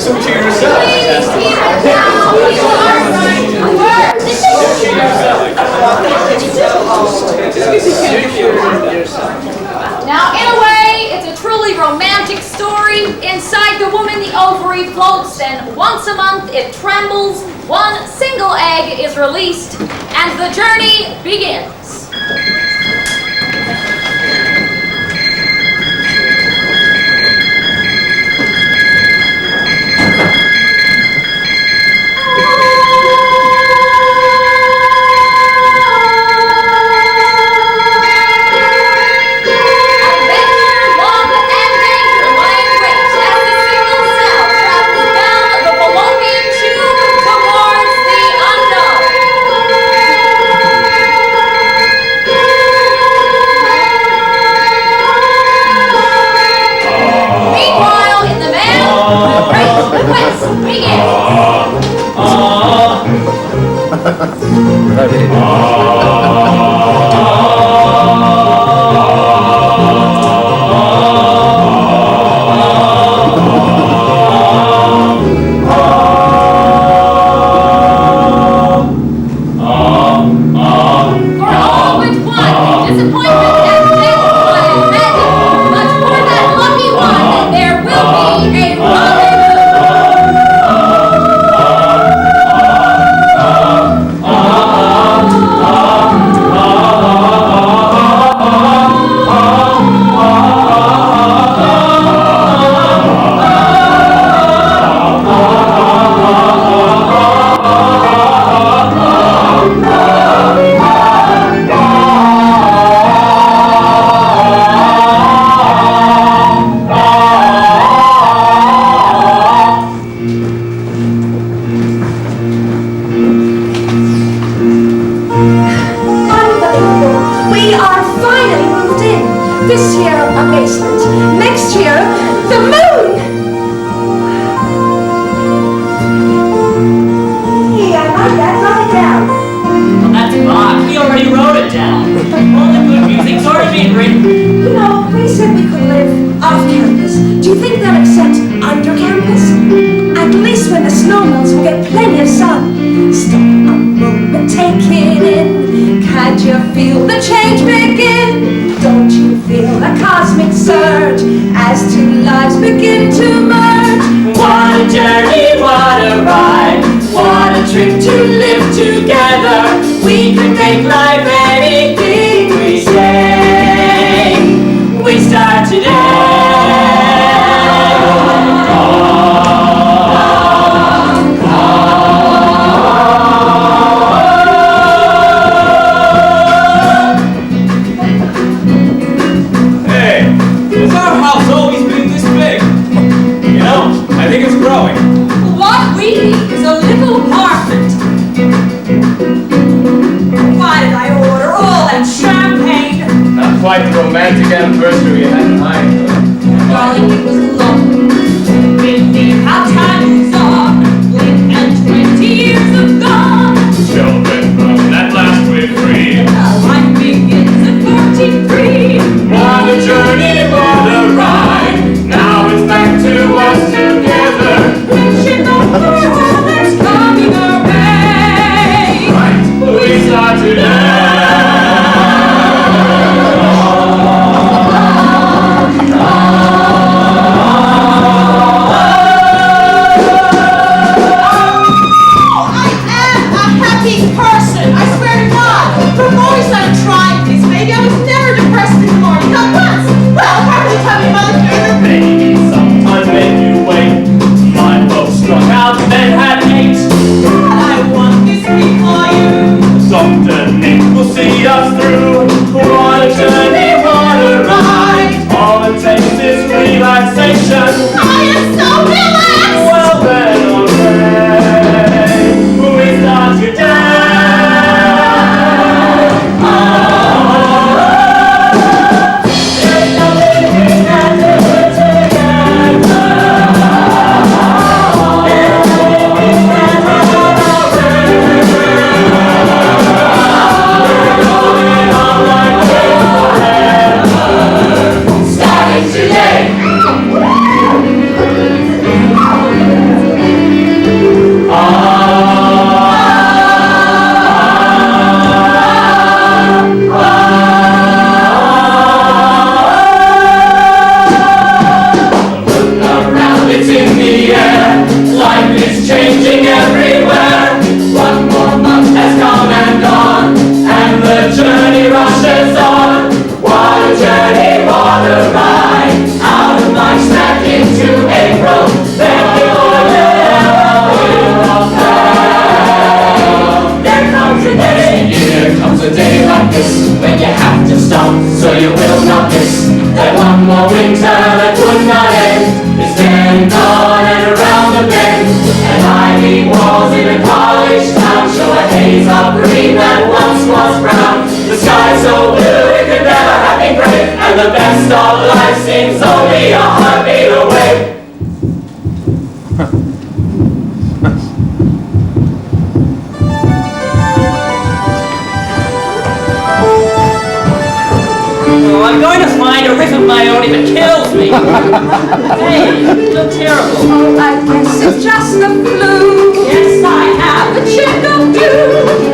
Listen to yourself. Now, in a way, it's a truly romantic story. Inside the woman, the ovary floats, and once a month it trembles. One single egg is released, and the journey begins. What we need is a little apartment. seems only a heartbeat away. Oh, I'm going to find a riff of my own if it kills me. Hey, you look terrible. Oh, I guess it's just the flu. Yes, I have The chick of you.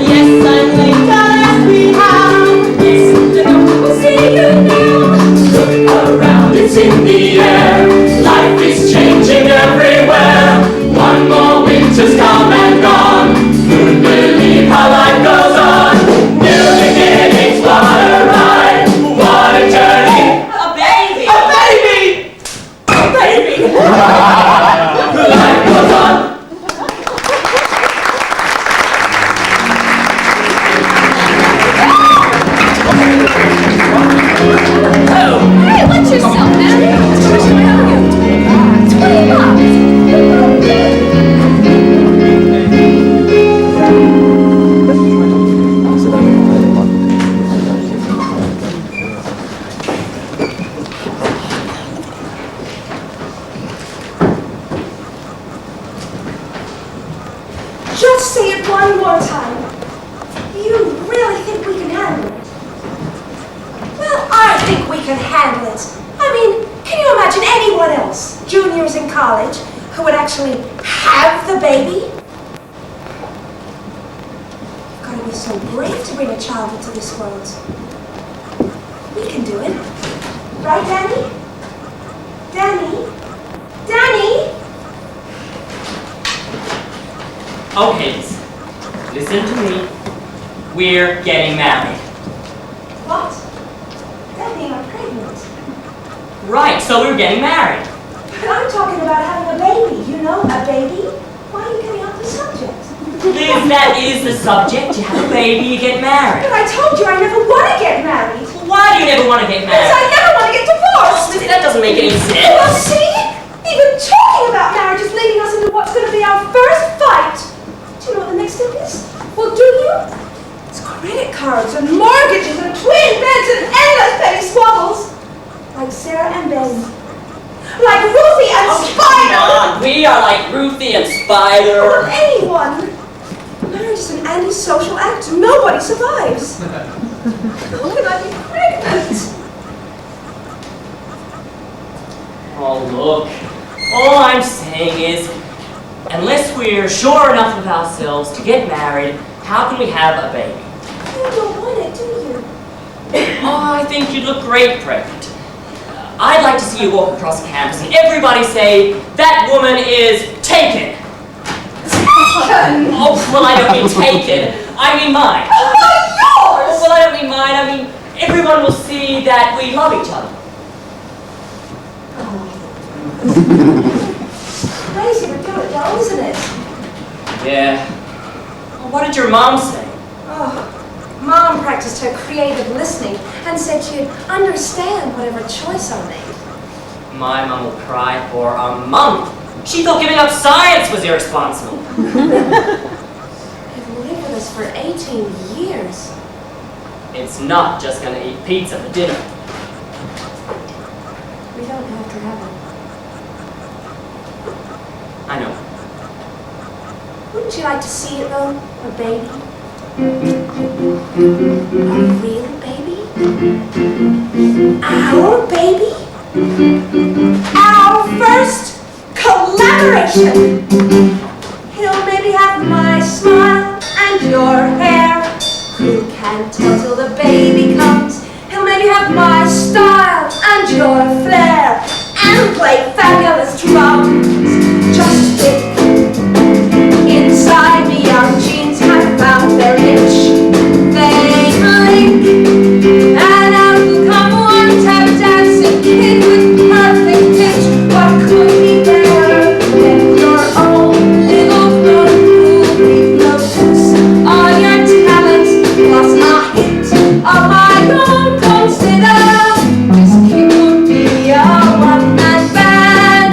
Yes, I'm late as we have. Yes, the doctor will see you now. Look around, it's in the air. Life is changing everywhere. One more winter's come and gone. Who'd believe how life goes on? New beginnings, what a ride. What a journey. A baby. A baby. A baby. Life goes on. Hey, watch yourself, man. What's going on with you? $20. Just say it one more time. You really think we can handle it? Well, I think we can handle it. I mean, can you imagine anyone else, juniors in college, who would actually have the baby? You've got to be so brave to bring a child into this world. We can do it. Right, Danny? Danny? Danny? Okay, listen to me. We're getting married. What? Danny, I'm pregnant. Right, so we're getting married. But I'm talking about having a baby. You know, a baby. Why are you getting off the subject? Liz, that is the subject. You have a baby, you get married. But I told you I never want to get married. Why do you never want to get Because married? I never want to get divorced. Lizzie, that doesn't make any Well, sense. see? Even talking about marriage is leading us into what's going to be our first fight. Do you know what the next step is? Well, do you? It's credit cards and mortgages and twin beds and endless petty squabbles. Like Sarah and Ben. Like Ruthie and Spider. Come on, we are like Ruthie and Or Spider. anyone. Marriage is an antisocial act. Nobody survives. How can I be pregnant? Oh, look. All I'm saying is, unless we're sure enough of ourselves to get married, how can we have a baby? You don't want it, do you? Oh, I think you'd look great pregnant. I'd like to see you walk across campus and everybody say, that woman is taken. Taken? Oh, well, I don't mean taken. I mean mine. Oh, yours! Oh, well, I don't mean mine. I mean, everyone will see that we love each other. Crazy to do it, though, isn't it? Yeah. Well, what did your mom say? Oh, Mom practiced her creative listening and said she'd understand whatever choice I made. My mom will cry for a month. She thought giving up science was irresponsible. You've lived with us for 18 years. It's not just gonna eat pizza for dinner. We don't have to have it. I know. Wouldn't you like to see it, though? A baby? A real baby? Our baby? Our first collaboration! He'll maybe have my smile and your hair. Who can tell till the baby comes? He'll maybe have my style and your flair. And play fabulous drums. Just think. Inside me, our genes have found their niche. They blink, and out will come one tap dancing kid with perfect pitch. What could be better than your own little girl who reproduce all your talents plus a hint of my own? Consider this kid would be a one-man band.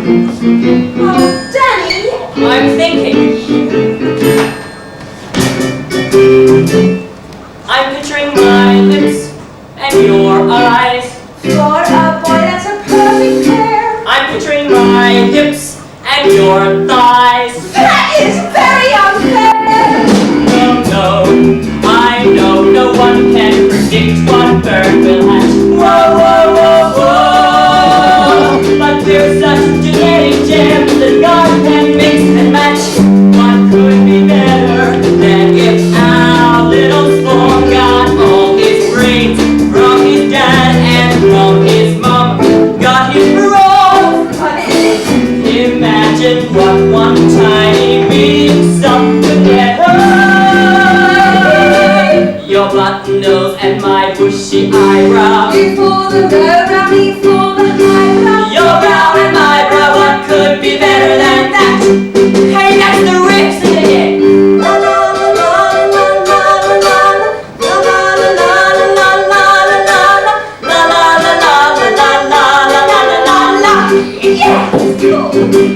Oh, Danny! I'm thinking. I'm picturing my lips and your eyes. For a boy, that's a perfect pair. I'm picturing my hips and your thighs. That is very unfair. No, I know no one can predict what bird will hatch. Whoa, whoa, whoa, whoa. But we're such genetic gems that God can mix and match. What could be better than if our little spawn got all his brains from his dad and from his mom got his parole? Imagine what one tiny being sucked together. Your button nose and my bushy eyebrow. Before the road round, before the high round. Your brow and my brow, what could be better than that? Hey, that's the riff, sing it again. La la la la la la la la la la la la la la la. Yeah!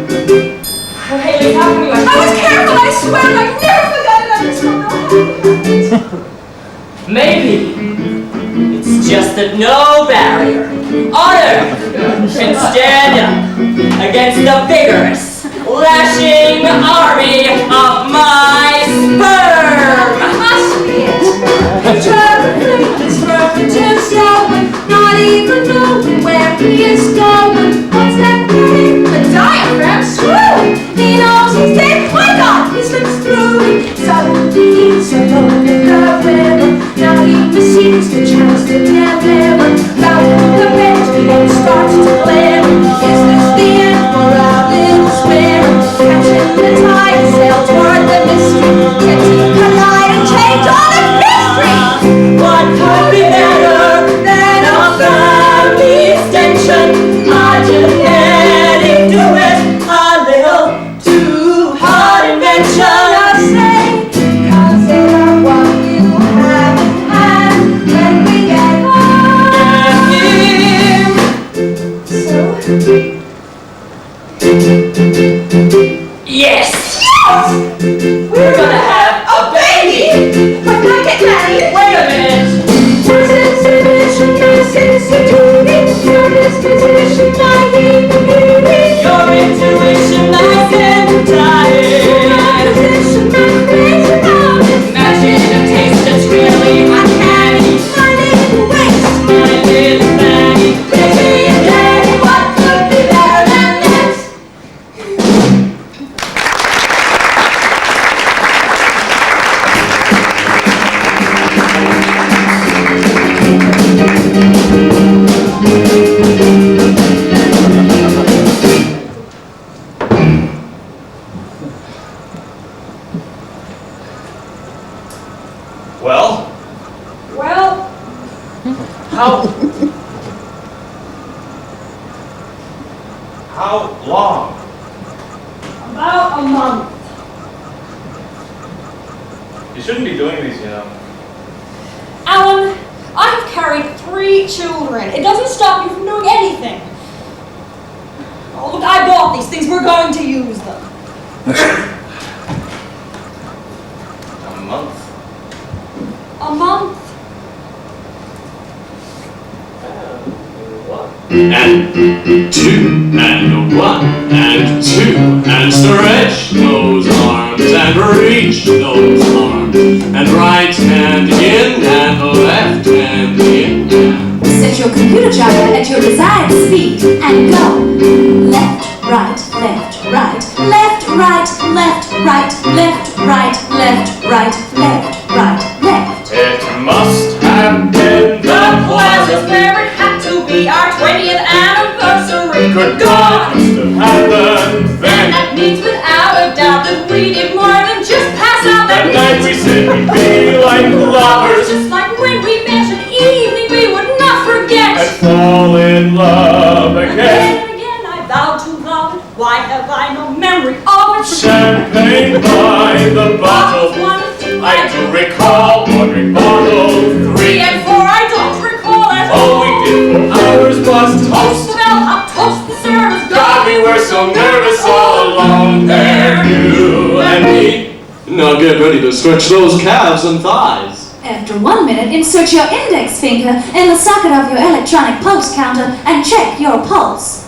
Hey, Liz, how can we I was careful, I swear, I never forgot it. I just don't know how. Maybe it's just that no barrier on earth can stand up against the vigorous, lashing army of my sperm. Must be it. Traveling, it's perfect, slowing, not even knowing where he is going. What's that name? The diaphragm screw. He knows he's dead. My God, he slips through. Suddenly he's alone in the river. Now he receives the chance to deliver. Found the bench, and starts to glare. Is this the end for our little sparrow? Catching the tide, sail toward the mystery. Catching the light and change all the mystery. What could be better than a family extension? I just can't do it. A little too hard invention. Just say, consider what you haven't had when we get home. Yes! Yes! We're gonna have a baby! When I get married, Wait a minute! what's this division? Nice institution, your disposition, I need the beauty. Your intuition, nice and My tight. position, my crazy about it. Matching a taste that's really uncanny. My little waist, My little fanny. busy and dirty, what could be better than this? Well, Well, how long? about a month. You shouldn't be doing these, you know. Alan, I have carried 3 children. It doesn't stop you from doing anything. Oh, look, I bought these things. We're going to use them. A month. A month? And 2, and 1, and 2, and stretch those arms, and reach those arms, and right hand in, and left hand in, and Set your computer gyro at your desired speed and go. Left, right, left, right, left, right, left, right, left, right, left, right, left, right, left. It must have been the Plaza's where it had to be our 20th anniversary. Good God, must have happened And then. that means without a doubt that we did more than just pass out That night we said we'd be like lovers Just like when we met an evening we would not forget. and fall in love again. Then again, I vowed to love it. Why have I no memory of it? Champagne by the bottle. 1 and 2, I do recall ordering bottle 3. 3 and 4, I don't recall at All we did for hours was toast Now get ready to stretch those calves and thighs. After 1 minute, insert your index finger in the socket of your electronic pulse counter and check your pulse.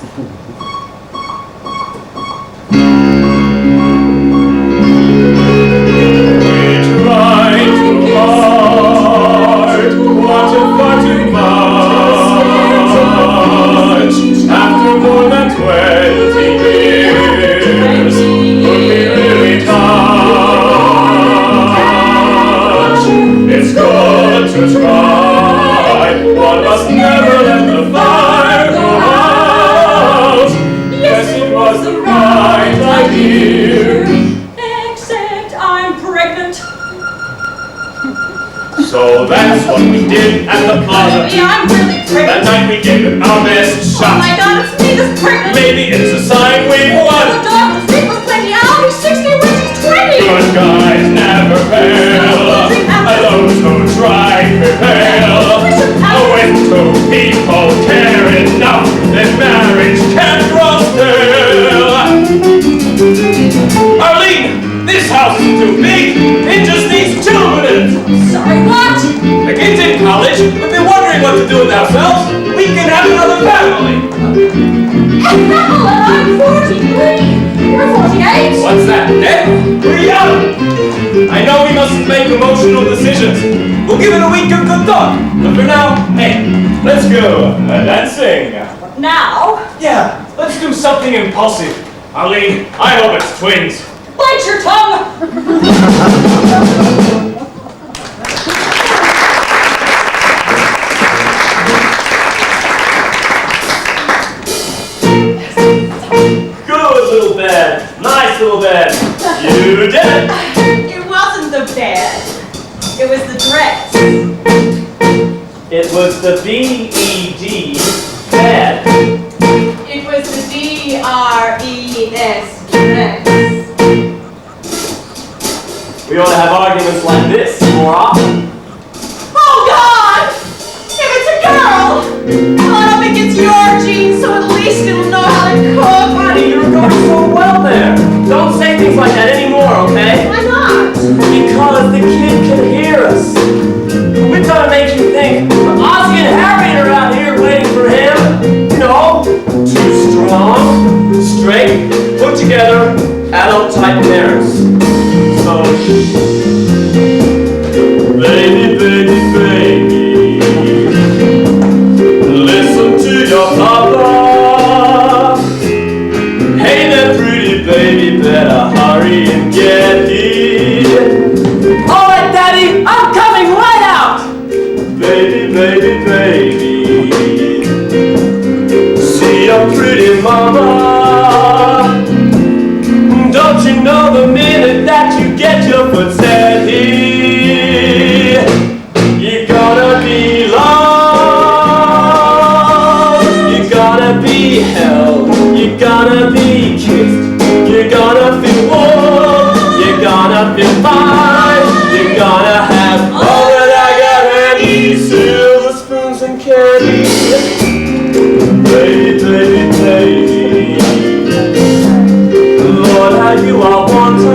After more than 20 years, could we really touch? It's good to try. One must never let the fire go out. Yes, it was the right idea. Except I'm pregnant. So that's what we did at the plaza. Baby, I'm really That pregnant. night we gave it our best Oh shot. my God, it's me that's pregnant. Maybe it's a sign we The won. doctor said was plenty. I'll be 60 when she's 20. Good guys never fail. Those who try prevail. When two people care enough, then marriage can grow stale. Arlene, this house is too big. It just needs 2 minutes. Sorry, what? The kids in college, we've been wondering what to do with ourselves. We can have another family. Hell, I'm 43. You're 48. What's that, Ned? We're young. I know we mustn't make emotional decisions. We'll give it a week of good thought. But for now, hey, let's go dancing. Now, Yeah, let's do something impulsive. Arlene, I hope it's twins. bite your tongue. Good little bed. Nice little bed. You did it. It wasn't the bed. It was the dress. It was the B-E-D, bed. It was the D-R-E-S dress. We ought to have arguments like this more often. Oh God! If it's a girl, well, I don't think it's your genes, so at least it'll know how to cook. Honey, you're going so well there. Don't say things like that anymore, okay? Why not? Because the kid can hear us. We're trying to make you think Ozzy and Harriet are out here waiting for him. You know, too strong, straight, put together, adult-type parents. So, baby, baby, baby, listen to your papa. Hey there, pretty baby, better hurry and get here. All right, Daddy, I'm coming right out. Baby, baby, baby, see your pretty mama. Don't you know the minute that you get your foot set here, you're gonna be loved, you're gonna be held, you're gonna be kissed, you're gonna feel warm, you're gonna feel fine, you're gonna have all that I got handy, silver spoons and candy. Baby, baby, baby, Lord, how you are wanted.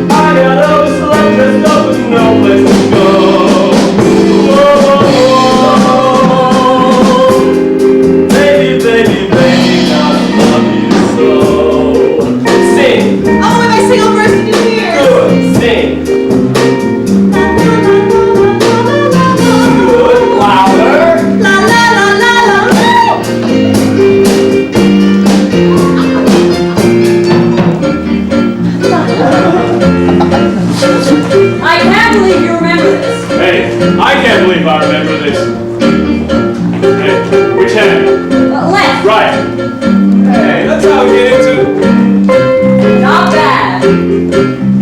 I got all this love dressed up with no place to go. Whoa. Baby, baby, baby, gotta love you so. Sing. Oh, wait, my single verse did you hear? Good. Sing. Good. Louder. La la la la la. I can't believe you remember this. Hey, I can't believe I remember this. Hey, which hand? Left. Right. Hey, that's how we get into. Not bad.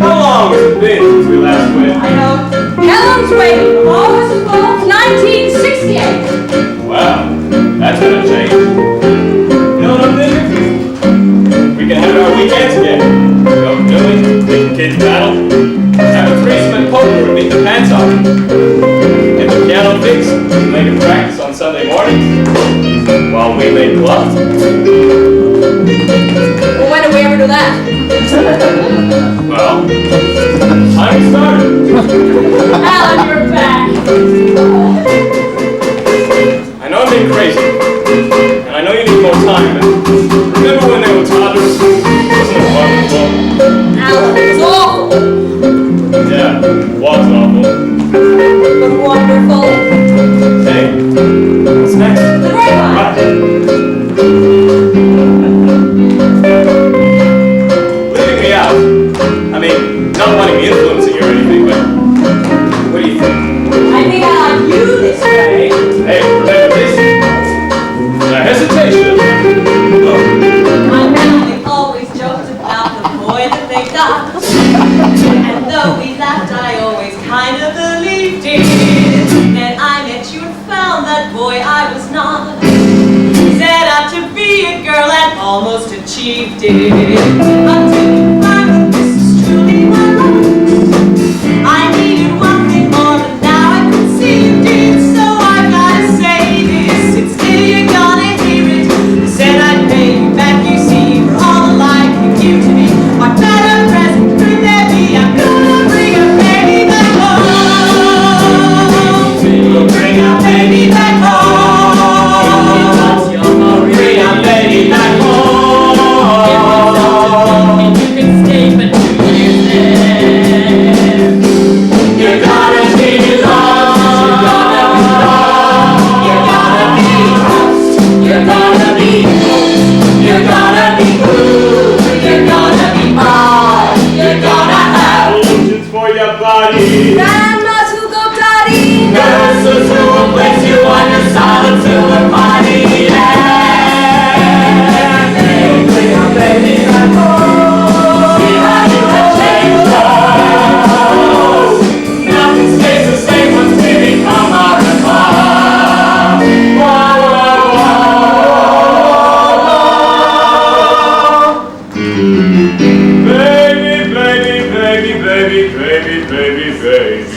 How long has it been since we last went? I know. Helen's waiting. August 12th, 1968. Wow, that's gonna change. You know what I'm thinking? We can have our weekends again. Go Billy, take the kids battle, have a threesome at poker and beat the pants off. Hit the piano fix, make a practice on Sunday Sunday mornings while we make love. Well, when do we ever do that? Well, time started. Alan, you're back. I know I'm being crazy, and I know you need more time, but remember when they were toddlers? Wasn't it wonderful? Alan, it was awful. Yeah, it was awful. But wonderful. Hey, what's next? The grapevine. Right. Leaving me out. I mean, not wanting me influencing you or anything, but what do you think? I think I like you this way. Hey, remember this? The hesitation. My family always joked about the boy that they got. And though we laughed, I always kind of believed it. Then I met you and found that boy I was not. Set out to be a girl and almost achieved it. Until you find that this is truly my love. I needed one thing more, but now I conceived it. So I gotta say this, it's still you're gonna hear it. I said I'd pay you back, you see, for all the life you give to me. What better present could there be? I'm gonna bring a baby back home. We'll bring our baby back home. Bring our baby back home. And you can stay for 2 years there. You're gonna be loved. You're gonna be loved. You're gonna be hooked. You're gonna be good. You're gonna be hard. You're gonna have Solutions for your body. Grandmas who go daddy. nurses who will place you on your solid silver body. Yeah. Bring our baby back home. See how you have changed us. Nothing stays the same once we become our own. Baby, baby, baby, baby, baby, baby, baby. Baby.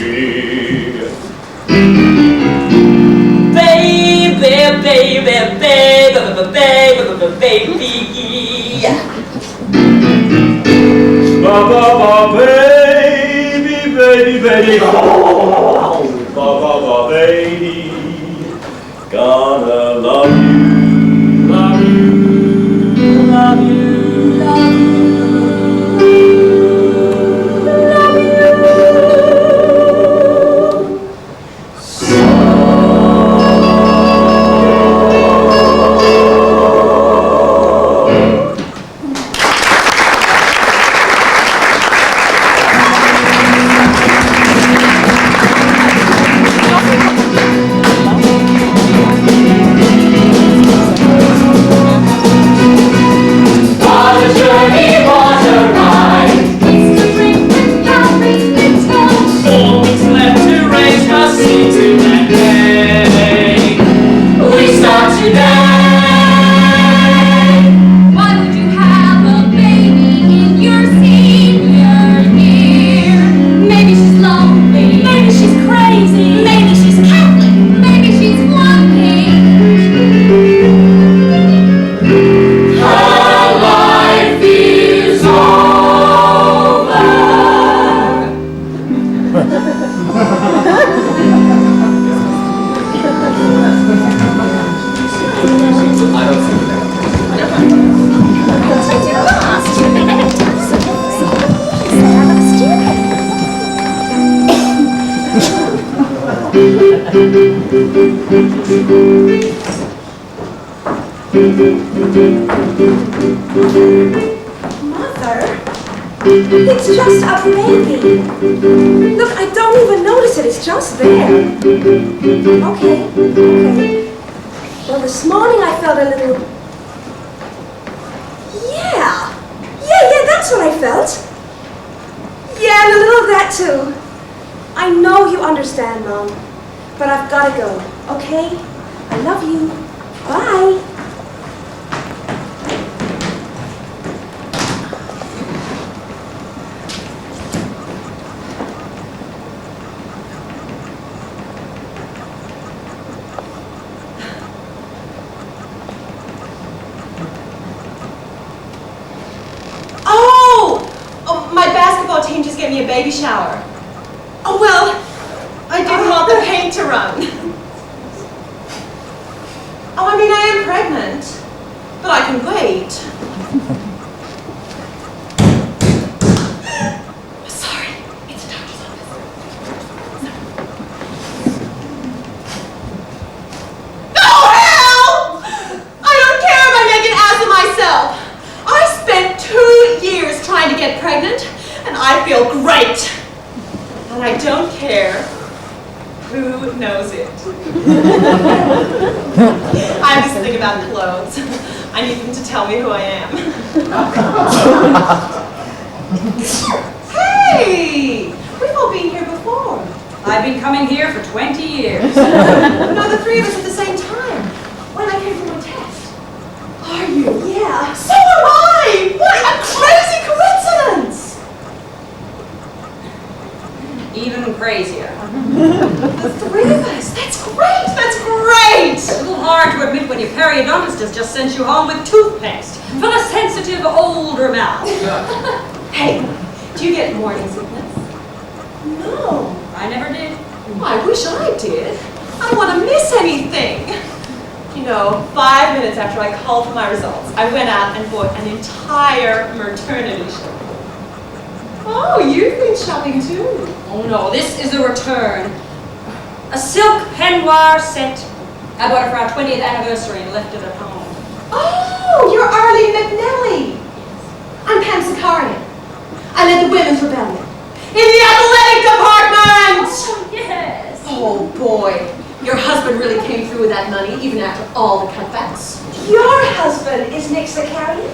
Ba ba ba, baby, baby, baby. Ba ba ba, baby. Gonna love you, love you, love you. Mother, it's just a baby. Look, I don't even notice it. It's just there. Okay. Well, this morning I felt a little... Yeah, that's what I felt. Yeah, and a little of that too. I know you understand, Mom, but I've got to go, okay? I love you. Bye. get me a baby shower. Oh, well, I didn't want the paint to run. Oh, I mean, I am pregnant, but I can wait. Sorry, it's a doctor's office. Oh, hell! I don't care if I make an ass of myself. I spent 2 years trying to get pregnant, and I feel great. And I don't care who knows it. I'm just thinking about clothes. I need them to tell me who I am. Hey! We've all been here before. I've been coming here for 20 years. No, the three of us at the same time. When I came for my test. Are you? Yeah. So am I! What a crazy coincidence! Even crazier. The three of us. That's great! That's great! It's a little hard to admit when your periodontist has just sent you home with toothpaste for the sensitive older mouth. Hey, do you get morning sickness? No. I never did. I wish I did. I don't want to miss anything. You know, 5 minutes after I called for my results, I went out and bought an entire maternity shirt. Oh, you've been shopping too. Oh no, this is a return. A silk peignoir set. I bought it for our 20th anniversary and left it at home. Oh, you're Arlene McNelly. I'm Pam Sicarian. I led the Women's Rebellion. In the athletic department! Oh, yes. Oh boy, your husband really came through with that money even after all the cutbacks. Your husband is Nick Sicarian?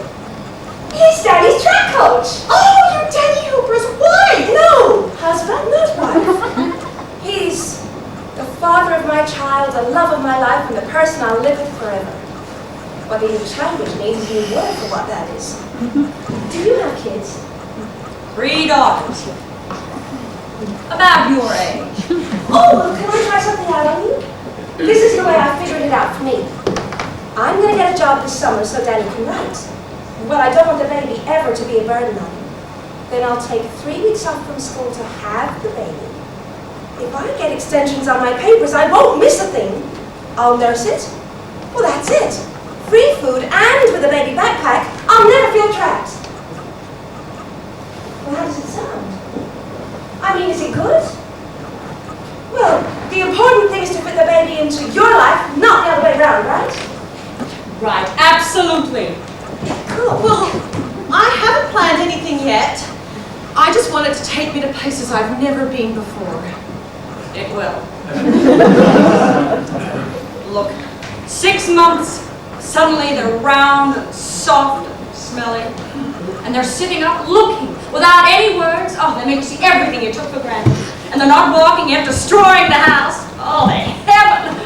He's Daddy's track coach. Oh, you're Danny Hooper's wife! No, husband, not wife. He's the father of my child, the love of my life, and the person I'll live with forever. What the English language needs is a new word for what that is. Do you have kids? 3 daughters. About your age. Oh, well, can I try something out on you? This is the way I figured it out for me. I'm going to get a job this summer so Danny can write. Well, I don't want the baby ever to be a burden on him. Then I'll take 3 weeks off from school to have the baby. If I get extensions on my papers, I won't miss a thing. I'll nurse it. Well, that's it. Free food and with a baby backpack, I'll never feel trapped. Well, how does it sound? I mean, is it good? Well, the important thing is to fit the baby into your life, not the other way around, right? Right, absolutely. Cool. Well, I haven't planned anything yet. I just want it to take me to places I've never been before. It will. Look, 6 months, suddenly they're round, soft, smelly, and they're sitting up looking without any words. Oh, they make you see everything you took for granted. And they're not walking yet, destroying the house. Oh, the heaven!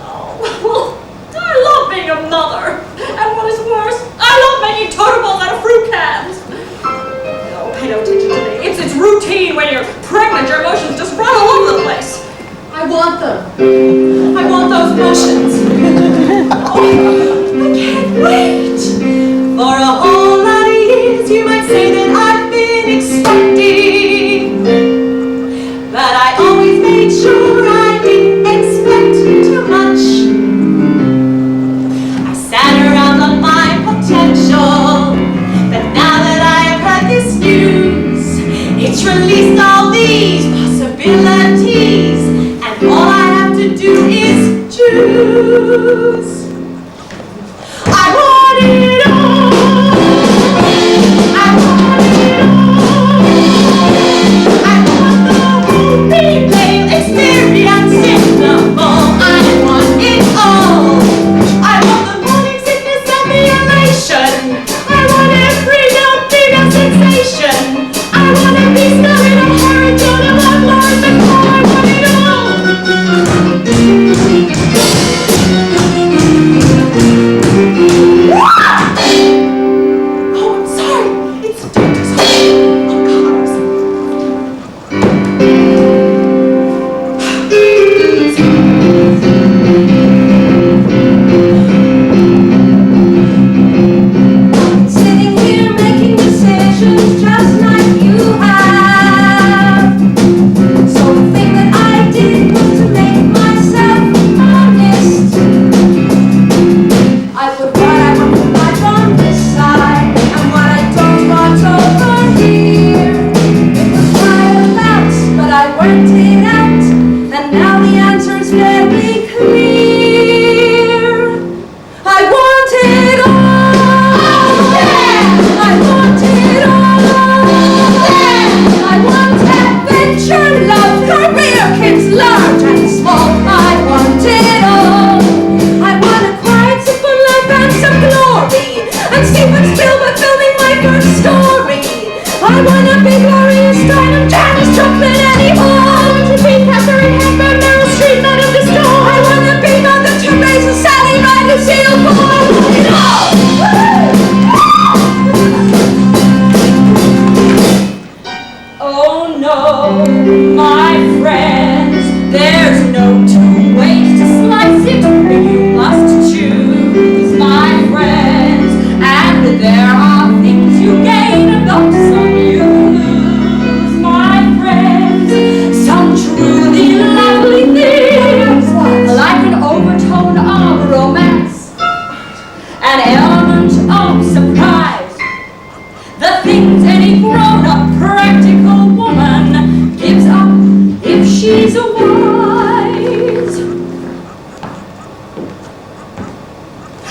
Oh, I love being a mother. And what is worse, I love making totem balls out of fruit cans. No, pay no attention to me. It's routine. When you're pregnant, your emotions just run all over the place. I want them. I want those emotions. Oh, I can't wait. For a whole lot of years, you might say that I've been expecting. But I always made sure I didn't expect too much. I sat around on my potential. But now that I have heard this news, it's released all these possibilities. And all I have to do is choose. I want it all. I want it all. I want the whole replay experience in the fall. I want it all. I want the morning sickness and the elation. I want every bigger sensation. I want a piece of it, a horror, don't know what more before I want it all.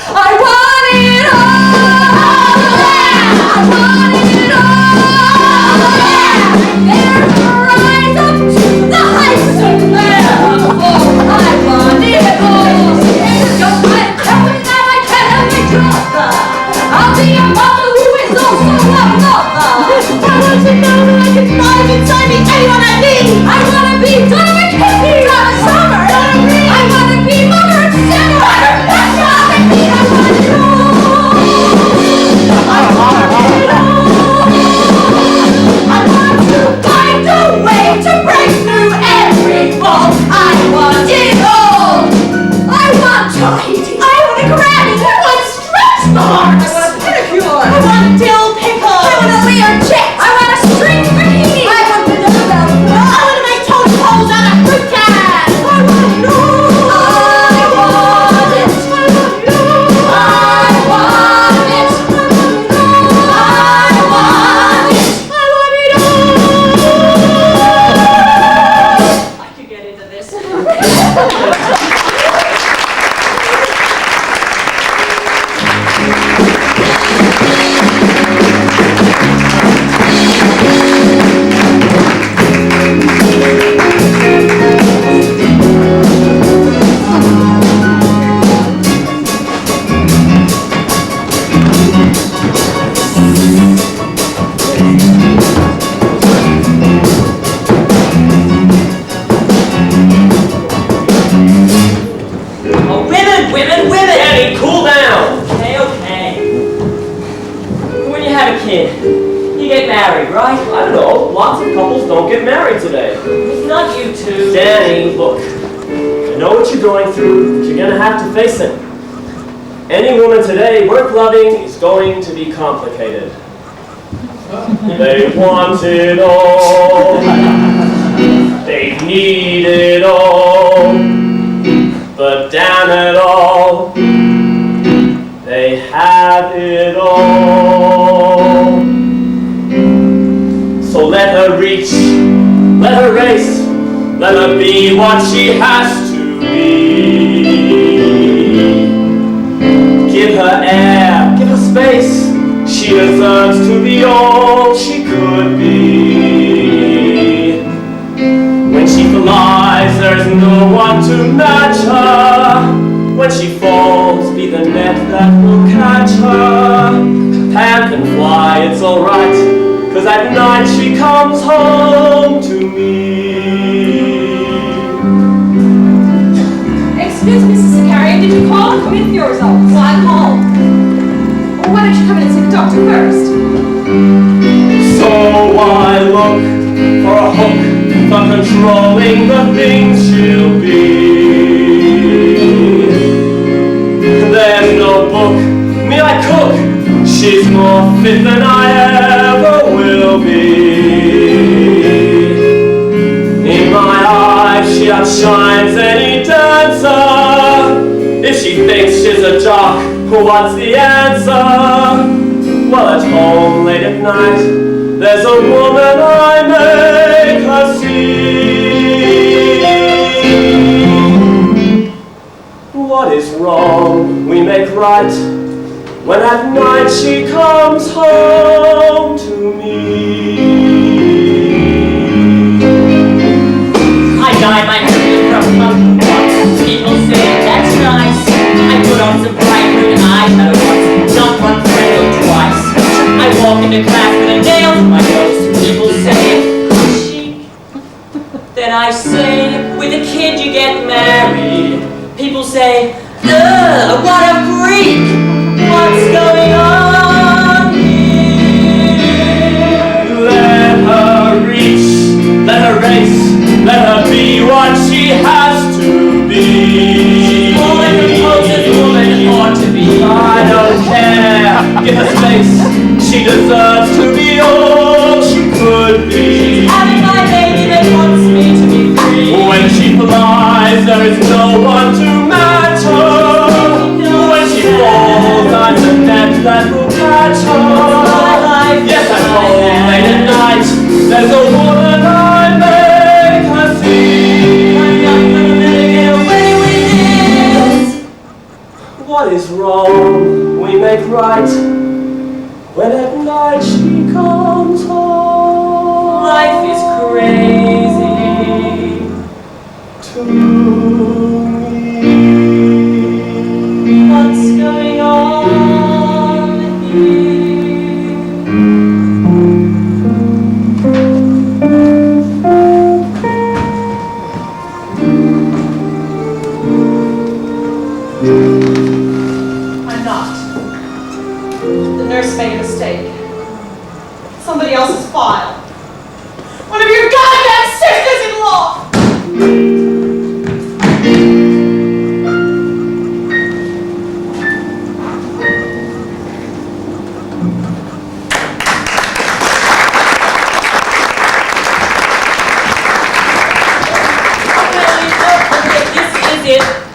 I want it all. I want it all. There's a rise up to the heights of man. Oh, I want it all. Don't try to tell me that I can't have a brother. I'll be a mother who is also a mother. I want to know that I can find inside me anyone I need. I want to be Donna McKinney, Donna Summer, Donna Reed. I want to be Mother Sarah, Mother Becca. I want it all. I want it all. I want to find a way to break through every wall. I want it all. I want Tahiti. I want a granny. I want stretch marks. I want a pedicure. I want dill pickles. I want a Leo chick. I want a string bikini. I want the dumbbell. I want to make toast holes out of fruit cans. I want it all. I want it. I want it. I want it. I want it all. I could get into this. Oh, women! Danny, cool down! Okay. When you have a kid, you get married, right? I don't know, lots of couples don't get married today. Not you two. Danny, look, I know what you're going through, but you're gonna have to face it. Any woman today worth loving is going to be complicated. They want it all. They need it all. But damn it all, they have it all. So let her reach, let her race, let her be what she has to be. Give her air, give her space, she deserves to be all she could be. When she flies, there's no one to match her. When she falls, be the net that will catch her. Pam can fly, it's alright, 'cause at night she comes home to me. Excuse me, Mrs. Sicarian, did you call and come in for your results? Well, I called. Well, why don't you come in and see the doctor first? So I look for a hook for controlling the things she'll be. There's no book, me I cook, she's more fit than I ever will be. In my eyes she outshines any dancer. If she thinks she's a jock, what's the answer? Well, at home late at night, there's a woman I make her see. What is wrong, we make right, when at night she comes home to me. I dyed my hair from pumpkin once. People say that's nice. I put on some bright green eyeshadow once, not one friend or twice. I walk into class with a nail to my nose. People say, chic. Then I say, with a kid you get married. People say, ugh, what a freak. What's going on here? Let her reach, let her race, let her be what she has to be. All I propose is woman ought to be. I don't care, give her space, she deserves to be all she could be. Having my baby that wants me to be free. When she flies, there is no one to match her. When she falls, I'm the net that will catch her. Yes, at home late at night, there's a woman I make her see. What is wrong we make right when at night she comes home. Life is crazy to me. What's going on here? I'm not. The nurse made a mistake. Somebody else's file. One of your goddamn sisters-in-law!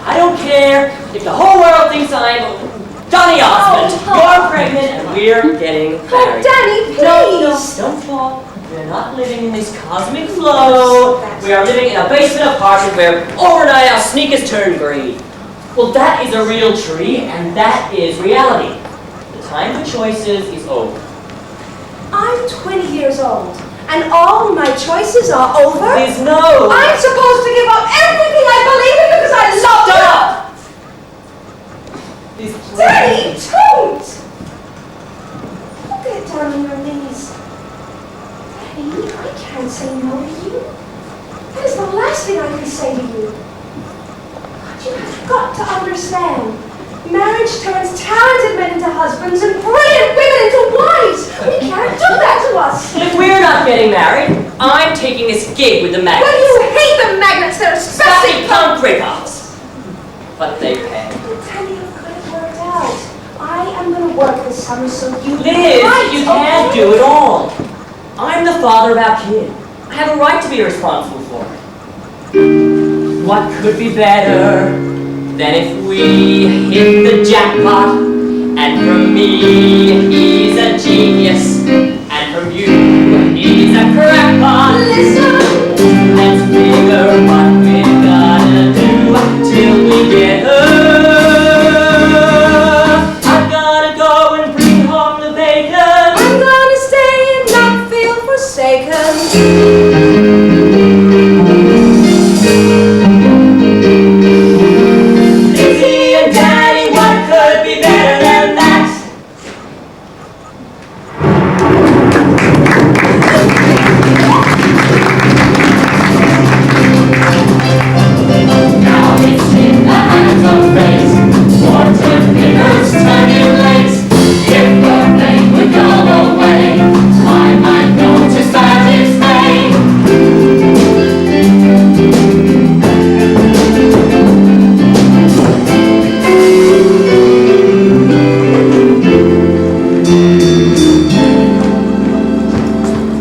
I don't care if the whole world thinks I'm Donny Osmond. You're pregnant and we're getting married. Danny, No, please. don't fall. We're not living in this cosmic flow. We are living in a basement apartment where overnight our sneakers turn green. Well, that is a real tree, and that is reality. The time for choices is over. I'm 20 years old, and all my choices are over? Please, no. I'm supposed to give up everything I believe in because I love you! Please, Danny, don't! Don't get down on your knees. Danny, I can't say no to you. That is the last thing I can say to you. But you have got to understand. Marriage turns talented men into husbands and brilliant women into wives. We can't do that to us. But if we're not getting married, I'm taking this gig with the magnets. Well, you hate the magnets. They're Sassy especially punk rip-offs. But they pay. Danny, you've got it worked out. I am going to work this summer so you Liz, Right, you can't okay? do it all. I'm the father of our kid. I have a right to be responsible for it. What could be better than if we hit the jackpot? And from me, he's a genius. And from you, he's a crackpot. Listen. Let's figure what we're gonna do till we get her. I'm gonna go and bring home the bacon. I'm gonna stay and not feel forsaken. Lizzie and Daddy, what could be better than that? Now it's in the hands of fate. Fortune fingers turning late. If the fate would go away, I might notice that it's made.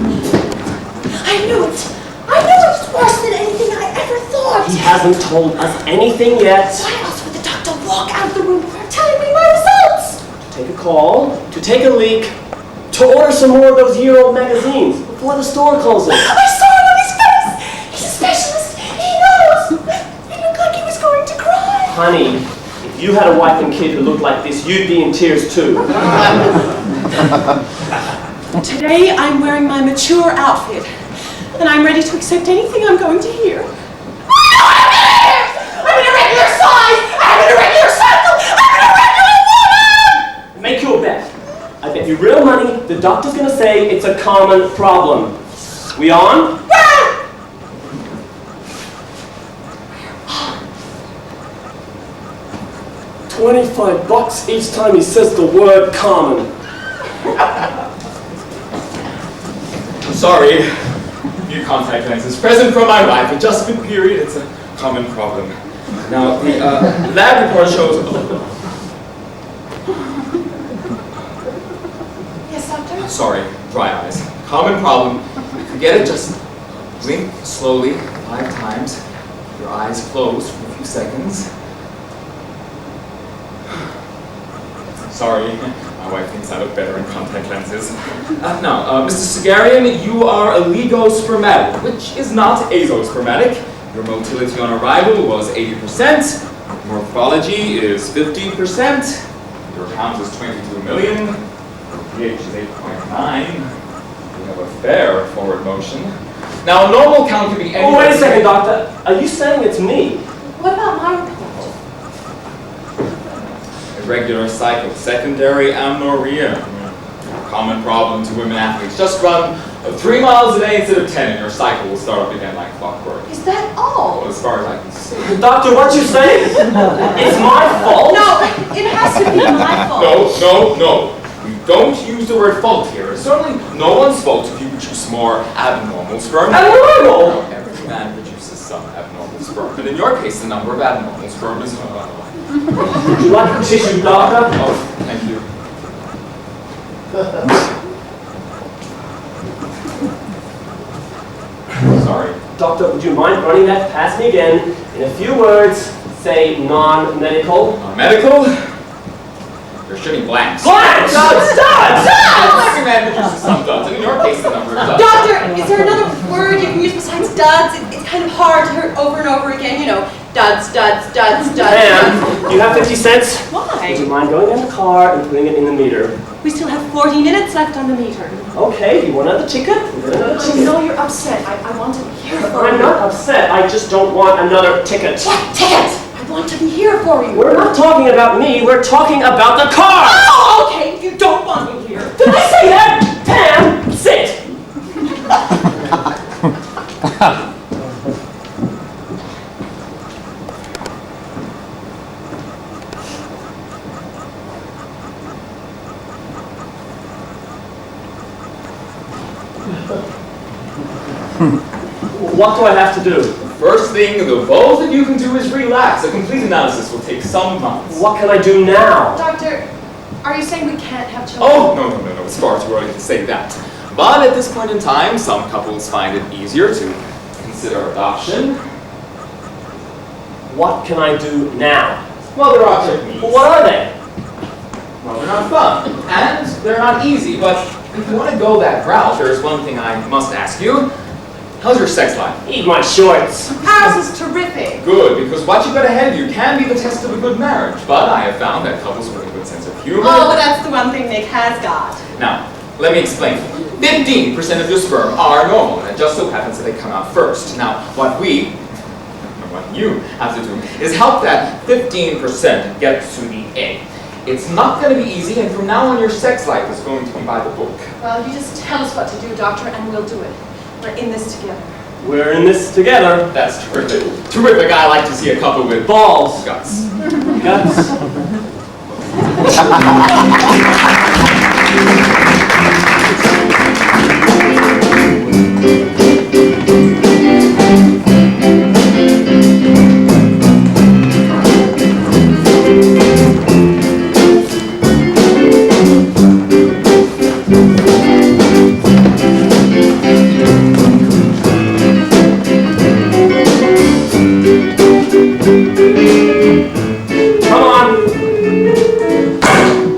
I knew it. I knew it was worse than anything I ever thought. He hasn't told us anything yet. Why else would the doctor walk out of the room telling me my results? To take a call, to take a leak, to order some more of those year-old magazines before the store closes. I saw it on his face. He's a specialist. He knows. He looked like he was going to cry. Honey, if you had a wife and kid who looked like this, you'd be in tears too. Today I'm wearing my mature outfit, and I'm ready to accept anything I'm going to hear. I'm in a regular size! I'm in a regular circle! I'm in a regular woman! Make your bet. I bet you real money the doctor's gonna say it's a common problem. We on? $25 each time he says the word common. Sorry. New contact lenses. Present from my wife. Adjustment period. It's a common problem. Now, the lab report shows... Yes, doctor? Sorry, dry eyes. Common problem. If you get it, just blink slowly 5 times. Your eyes closed for a few seconds. Sorry, my wife thinks I look better in contact lenses. Now, Mr. Sagarian, you are oligospermatic, which is not azospermatic. Your motility on arrival was 80%. Your Morphology is 15%. Your count is 22 million. Your pH is 8.9. You have a fair forward motion. Now, a normal count can be anywhere. Oh, wait a second, doctor. Are you saying it's me? What about my report? Irregular cycle, secondary amenorrhea. Common problem to women athletes. Just run 3 miles a day instead of 10 and your cycle will start up again like clockwork. Is that all? Well, as far as I can see. Doctor, what you saying? It's my fault? No, it has to be my fault. No. You don't use the word fault here. It's certainly no one's fault if you produce more abnormal sperm. Abnormal? Every man produces some abnormal sperm. But in your case, the number of abnormal sperm is... Would you like a tissue, doctor? Oh, thank you. Sorry. Doctor, would you mind running that past me again? In a few words, say non-medical. Non-medical? You're shooting blanks. Blanks! Duds! Every man produces some duds, and in your case, the number of duds. Doctor, is there another word you can use besides duds? It's kind of hard to hear over and over again, you know, duds. Ma'am, you have 50 cents? Why? Would you mind going in the car and putting it in the meter? We still have 40 minutes left on the meter. Okay, you want another ticket? Another I ticket. know you're upset. I want to be here for I'm you. not upset, I just don't want another ticket. What ticket? I want to be here for you. We're not talking about me, we're talking about the car! Oh, okay, you don't want me here. Did I say that? Pam, sit! What do I have to do? First thing, the most that you can do is relax. A complete analysis will take some months. What can I do now? Doctor, are you saying we can't have children? Oh, no. It's far too early to say that. But at this point in time, some couples find it easier to consider adoption. What can I do now? Well, there are techniques. What are they? Well, they're not fun, and they're not easy, but if you want to go that route, there's one thing I must ask you. How's your sex life? Eat my shorts. Ours is terrific. Good, because what you've got ahead of you can be the test of a good marriage, but I have found that couples with a good sense of humor... Oh, but that's the one thing Nick has got. Now, let me explain. 15% of your sperm are normal, and it just so happens that they come out first. Now, what you have to do is help that 15% get to the egg. It's not going to be easy, and from now on your sex life is going to be by the book. Well, you just tell us what to do, doctor, and we'll do it. We're in this together. We're in this together. That's terrific. Terrific. I like to see a couple with Balls. guts. Guts. Come on.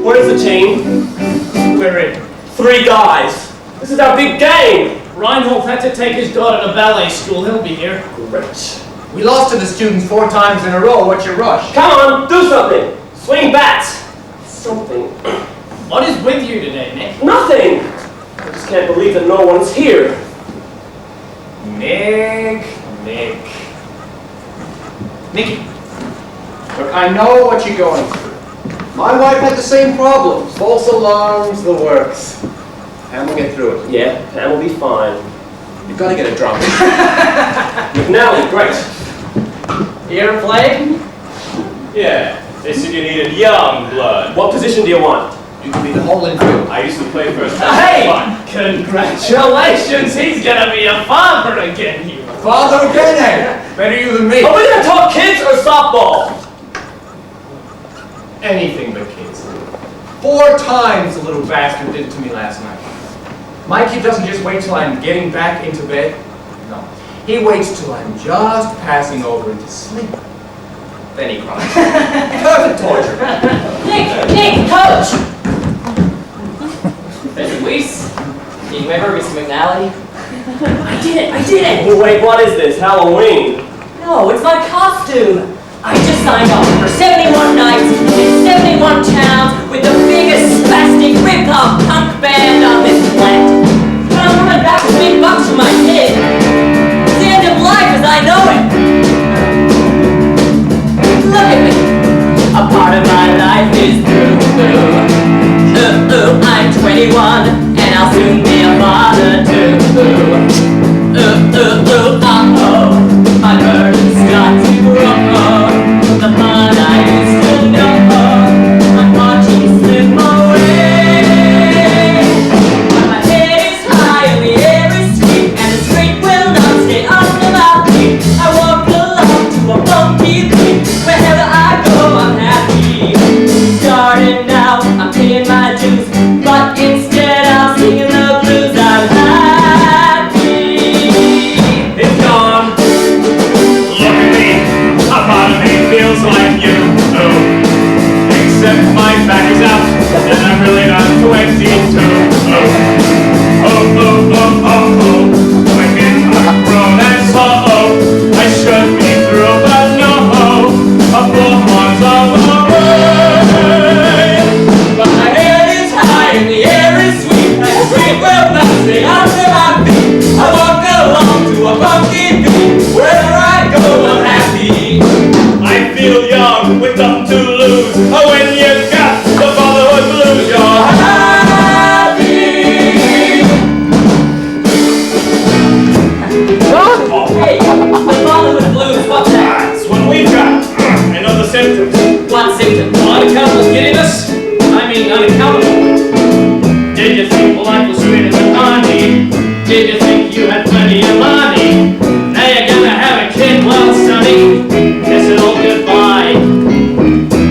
What is the team? We're in. 3 guys. This is our big game. Reinhold had to take his daughter to ballet school. He'll be here. Great. We lost to the students 4 times in a row. What's your rush? Come on, do something. Swing bats. Something. What is with you today, Nick? Nothing. I just can't believe that no one's here. Nicky. Look, I know what you're going through. My wife had the same problem. False alarms, the works. And we'll get through it. Yeah, Pam will be fine. You've got to get a drop. McNally, great. Here playing? Yeah, they said you needed young blood. What position do you want? You can be the whole infield. I used to play first. Hey! Congratulations! He's gonna be a father again, you. Father again, eh? Better you than me. Are we gonna talk kids or softball? Anything but kids. 4 times the little bastard did it to me last night. My kid doesn't just wait till I'm getting back into bed. No. He waits till I'm just passing over into sleep. Then he cries. Perfect torture. Nick, coach! Mr. Weiss, did you ever Mr. McNally? I did it! Wait, what is this? Halloween? No, it's my costume. I just signed on for 7 71 nights in 71 towns with the biggest spastic rip-off punk band on this planet. But I'm coming back with big bucks for my kid. It's the end of life as I know it. Look at me. A part of my life is through. I'm 21 and I'll soon be a father too. My burden's got to grow. The fun I used to know, I'm watching slip away. But my head is high and the air is sweet, and the street will not stay under my feet. I walk along to a funky beat. Wherever I go, I'm happy. Starting now, I'm paying my dues, but instead I'm singing the blues. I'm happy. It's gone. Look at me. A part of me feels like you. Except my back is out, and I'm really not 22. Wicked, grown and slow. I should be through, but no. A full month of the way. But my head is high and the air is sweet, and the street will not stay under my feet. I walk along to a funky beat. Wherever I go, I'm happy. I feel young with nothing to lose. Oh, when you got the fatherhood blues, you're happy. Hey, the fatherhood blues, what's that? That's what we've got. And other symptoms. What symptoms? Unaccountable giddiness? I mean, unaccountable. Did you think life was sweet as a honey? Did you think you had plenty of money? Now you're gonna have a kid, well, sonny, kiss it all goodbye.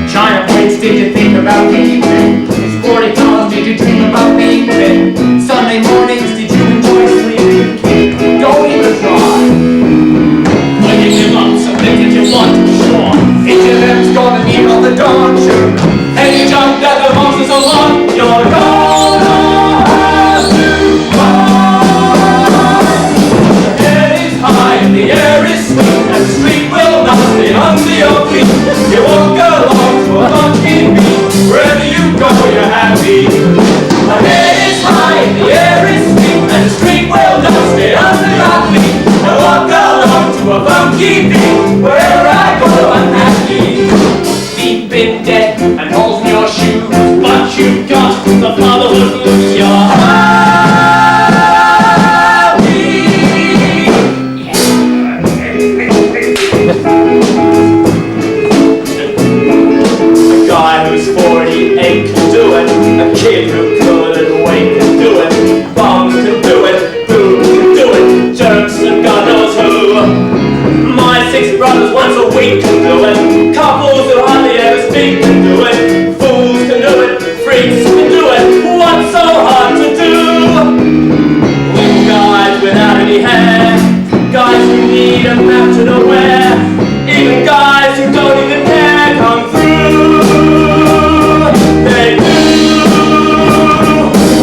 Giant weights, did you think about being fit? Sporty cars, did you dream about being fit? Sunday mornings, did you enjoy sleeping? Don't even try. When you give up something that you want, sure. Each of them's gonna meet on the dawn, sure. And you jumped at the horses along, you're gonna have to run. The head is high and the air is sweet, and the street will not stay under your feet. You walk along to a funky beat. Wherever you go, you're happy. The head is high and the air is sweet, and the street will not stay under your feet. I walk along to a funky beat. Wherever I go, I'm happy. Deep in debt and holes in your shoes, but you've got the fatherhood blues, you're happy. A guy who's 48 can do it. A kid who couldn't wait can do it. Bums can do it. Boobs can do it. Jerks and God knows who. My 6 brothers once a week can do it. Couples who hardly ever speak can do it. Fools can do it. Freaks can do it. What's so hard to do? Little guys without any hair. Guys who need a map to nowhere. Even guys who don't even care come through. They do.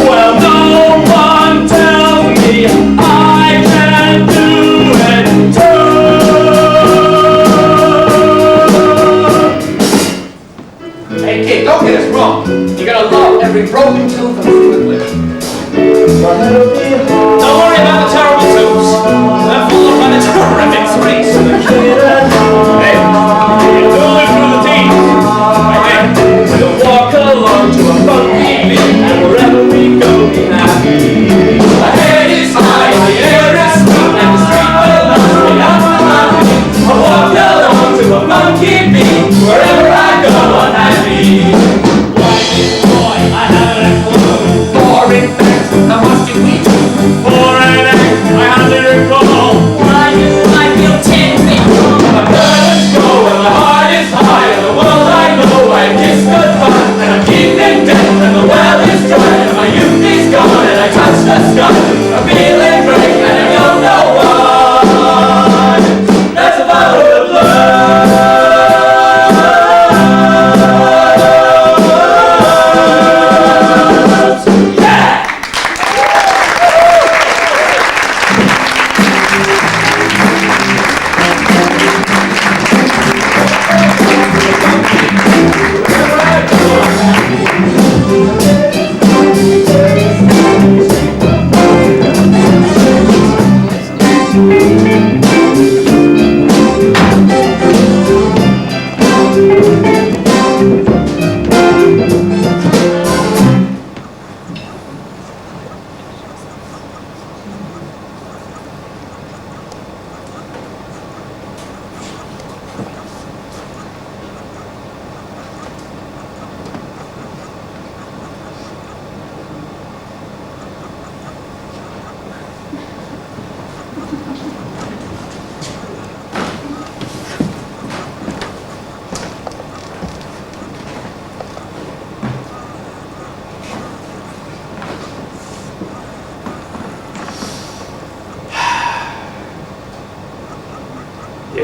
Well, no one tells me I can do it too. Hey kid, don't get us wrong. You gotta love every broken tooth and fluid. Don't worry about the terrible tubes. They're full of fun and terrific springs. Hey, you're going through the teens. We'll walk along to a funky beat, and wherever we go, be happy. The head is high, the air is sweet, and the street will not stay under my feet. I walk along to a funky beat. Wherever I go, I'm happy. Why, this boy, I haven't a clue. Boring facts, how much did we do? For an act, I hardly recall. Why do I feel 10 feet? A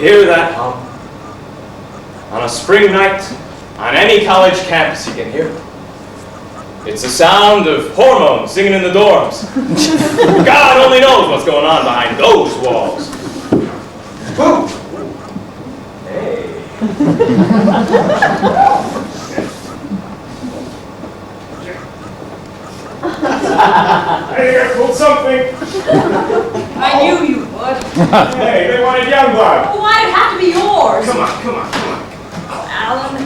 hear that hum? On a spring night, on any college campus you can hear it. It's the sound of hormones singing in the dorms. God only knows what's going on behind those walls. Woo! Hey. I think I pulled something. I knew you would. Hey, they wanted young blood. Well, why'd it have to be yours? Come on. Alan,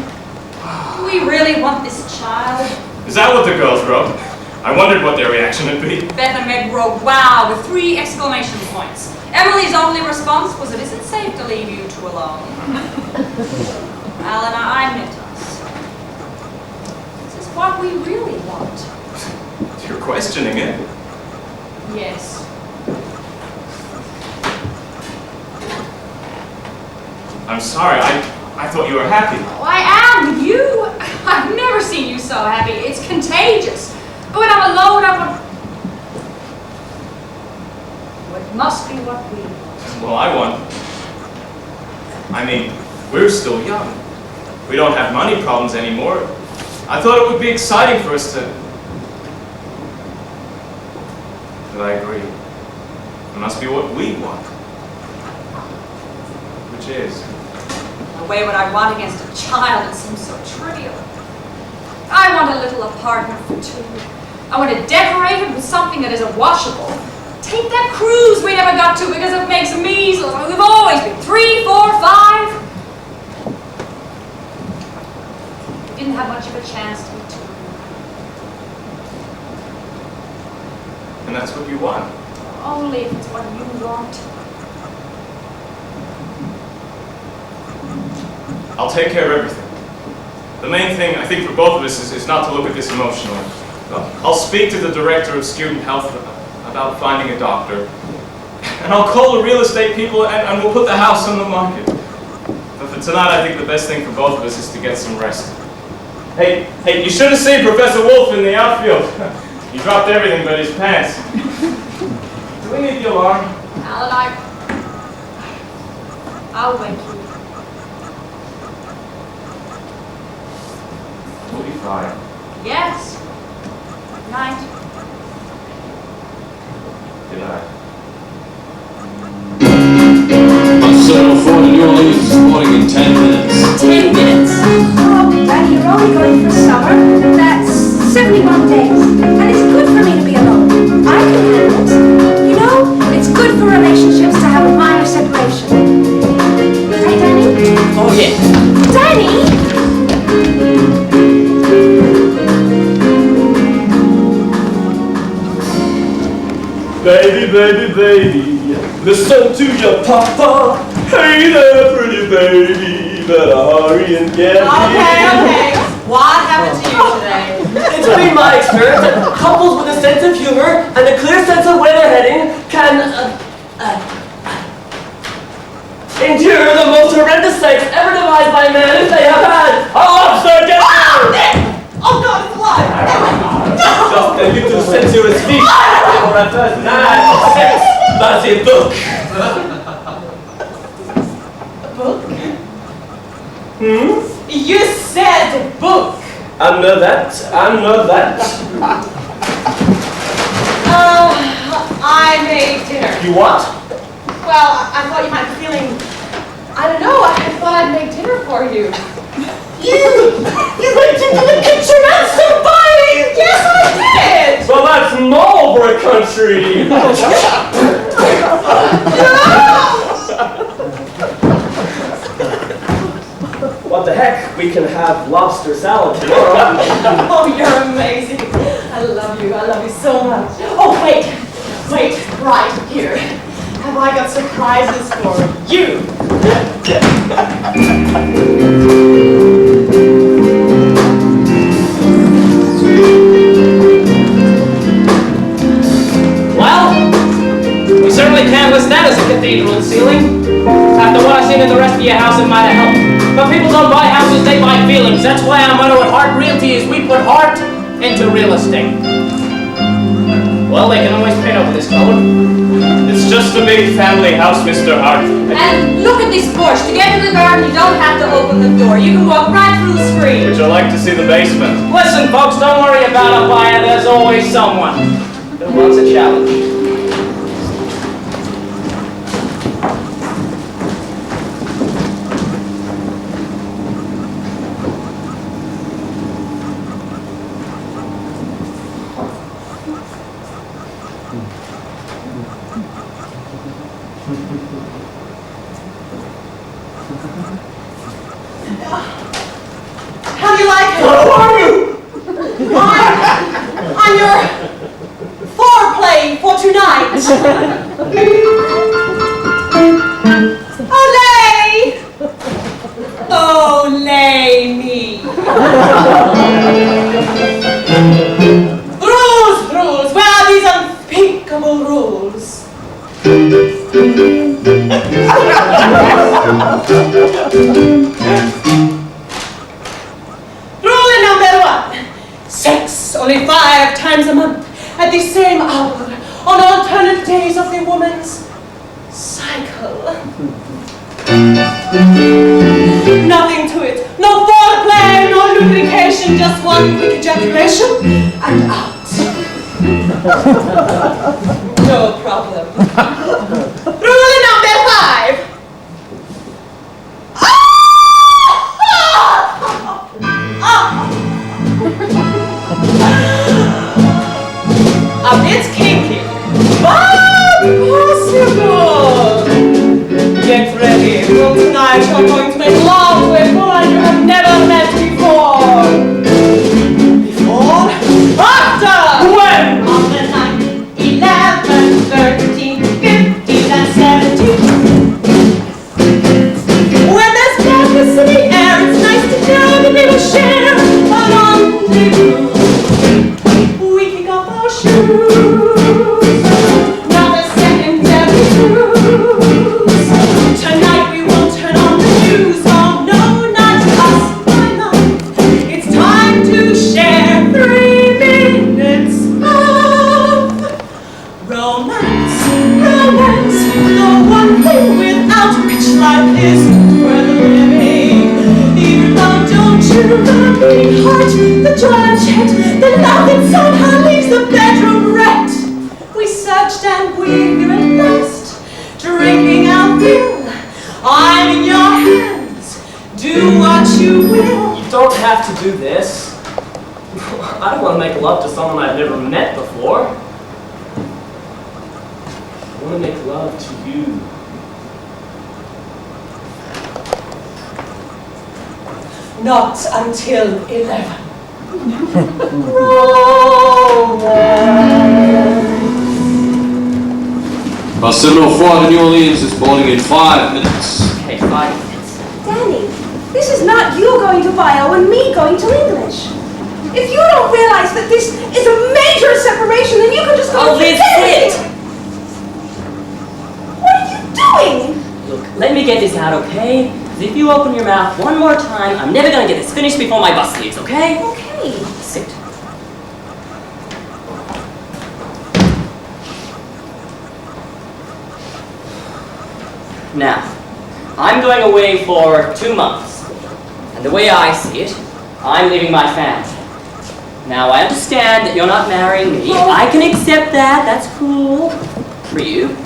do we really want this child? Is that what the girls wrote? I wondered what their reaction would be. Beth and Meg wrote wow with 3 exclamation points. Emily's only response was, it isn't safe to leave you two alone. Alan, I meant us. This is what we really want. You're questioning it. Yes. I'm sorry, I thought you were happy. Oh, I am with you. I've never seen you so happy. It's contagious. But when I'm alone, I want... Well, it must be what we want. Well, I mean, we're still young. We don't have money problems anymore. I thought it would be exciting for us to... But I agree. It must be what we want. Which is... To weigh what I want against a child, it seems so trivial. I want a little apartment for 2. I want to decorate it with something that isn't washable. Take that cruise we never got to because of Meg's measles. We've always been 3, 4, 5. We didn't have much of a chance to be 2. And that's what you want. Only if it's what you want. I'll take care of everything. The main thing, I think, for both of us is not to look at this emotionally. I'll speak to the director of student health about finding a doctor. And I'll call the real estate people and we'll put the house on the market. But for tonight, I think the best thing for both of us is to get some rest. Hey, you should have seen Professor Wolf in the outfield. He dropped everything but his pants. Do we need the alarm? Alan, I'll wake you. We'll be fine. Yes. Good night. Good night. Myself for New Orleans this morning in 10 minutes. 10 minutes? Oh, Daddy, you're only going for summer. That's 71 days. And it's good for me to be alone. I can handle it. You know, it's good for relationships to have a minor separation. Right, Danny? Oh, yeah. Danny! Baby, listen to your papa. Hey there, pretty baby, better hurry and get Okay. What happened to you today? It's been my experience that couples with a sense of humor and a clear sense of where they're heading can endure the most horrendous sights ever devised by man if they have had a lobster dinner! Oh God, it's alive! Just a little sensuous feat for a first night sex. That's a book. Book? Hmm? You said book! I'm not that. I made dinner. You what? Well, I thought you might be feeling, I don't know, I thought I'd make dinner for you. You went into the kitchen and somebody! Yes, I did! Well, that's Marlborough country. What the heck? We can have lobster salad tomorrow. Oh, you're amazing. I love you so much. Oh, wait, right here. Have I got surprises for you? Well, we certainly can't list that as a cathedral ceiling. After what I've seen in the rest of your house, it might have helped. But people don't buy houses, they buy feelings. That's why our motto at Heart Realty is we put heart into real estate. Well, they can always paint over this color. It's just a big family house, Mr. Hart. And look at this bush. To get to the garden, you don't have to open the door. You can walk right through the screen. Would you like to see the basement? Listen, folks, don't worry about up higher. There's always someone who wants a challenge. How do you like it? Who are you? I'm your foreplay for tonight. Olay! Olay me. Rules. Where are these unthinkable rules? Rule number 1. Sex only 5 times a month at the same hour on alternate days of the woman's cycle. Nothing to it. No foreplay, no lubrication, just one quick ejaculation and out. No problem. Rule number 5. A bit kinky, but possible. Get ready, for tonight you're going to make love to a woman you have never met before. Before? After! When? After 9, 11, 13, 15, and 17. When there's darkness in the air, it's nice to know that they will share a rendezvous. We kick off our shoes, not a secondary cruise. Tonight we won't turn on the news. Oh no, not us, my love. It's time to share 3 minutes of romance. Romance, the one thing without which life is worth living. Even though don't you the beating heart, the joy unchecked, the love that somehow leaves the bedroom wrecked. We searched and we're here at last, drinking our fill. I'm in your hands. Do what you will. You don't have to do this. I don't want to make love to someone I've never met before. I want to make love to you. Not until 11. Bus 704 to New Orleans is boarding in 5 minutes. Okay, 5 minutes. Danny, this is not you going to bio and me going to English. If you don't realize that this is a major separation, then you can just go Oh, Liz, it. sit! What are you doing? Look, let me get this out, okay? 'Cause if you open your mouth one more time, I'm never gonna get this finished before my bus leaves, okay? Okay. Sit. Now, I'm going away for 2 months. And the way I see it, I'm leaving my family. Now, I understand that you're not marrying me. I can accept that. That's cool for you.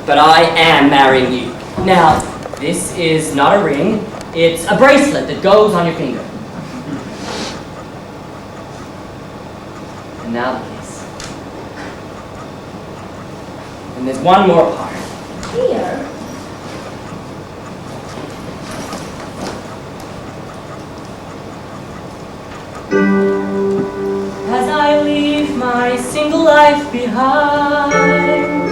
But I am marrying you. Now, this is not a ring. It's a bracelet that goes on your finger. And now the kiss. And there's one more part. Here. As I leave my single life behind,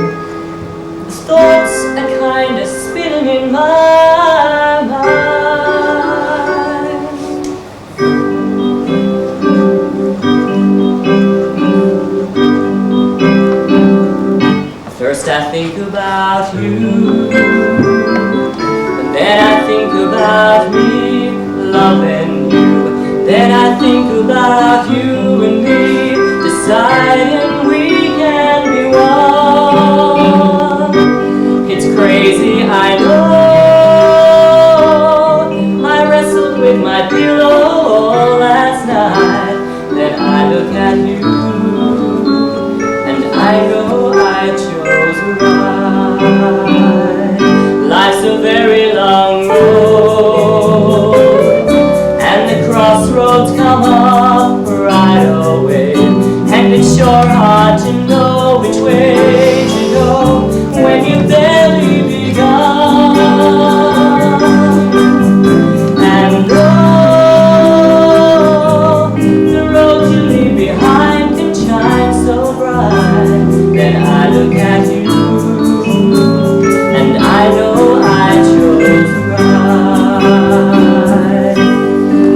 the thoughts are kind of spinning in my mind. First I think about you, and then I think about me loving you. Then I think about you and me, deciding we can my pillow last night, then I look at you, and I know I chose right. Life's a very long road, and the crossroads come up right away, and it's sure hard to know which way to go when you've barely begun. And oh, the road you leave behind can shine so bright. Then I look at you, and I know I chose right.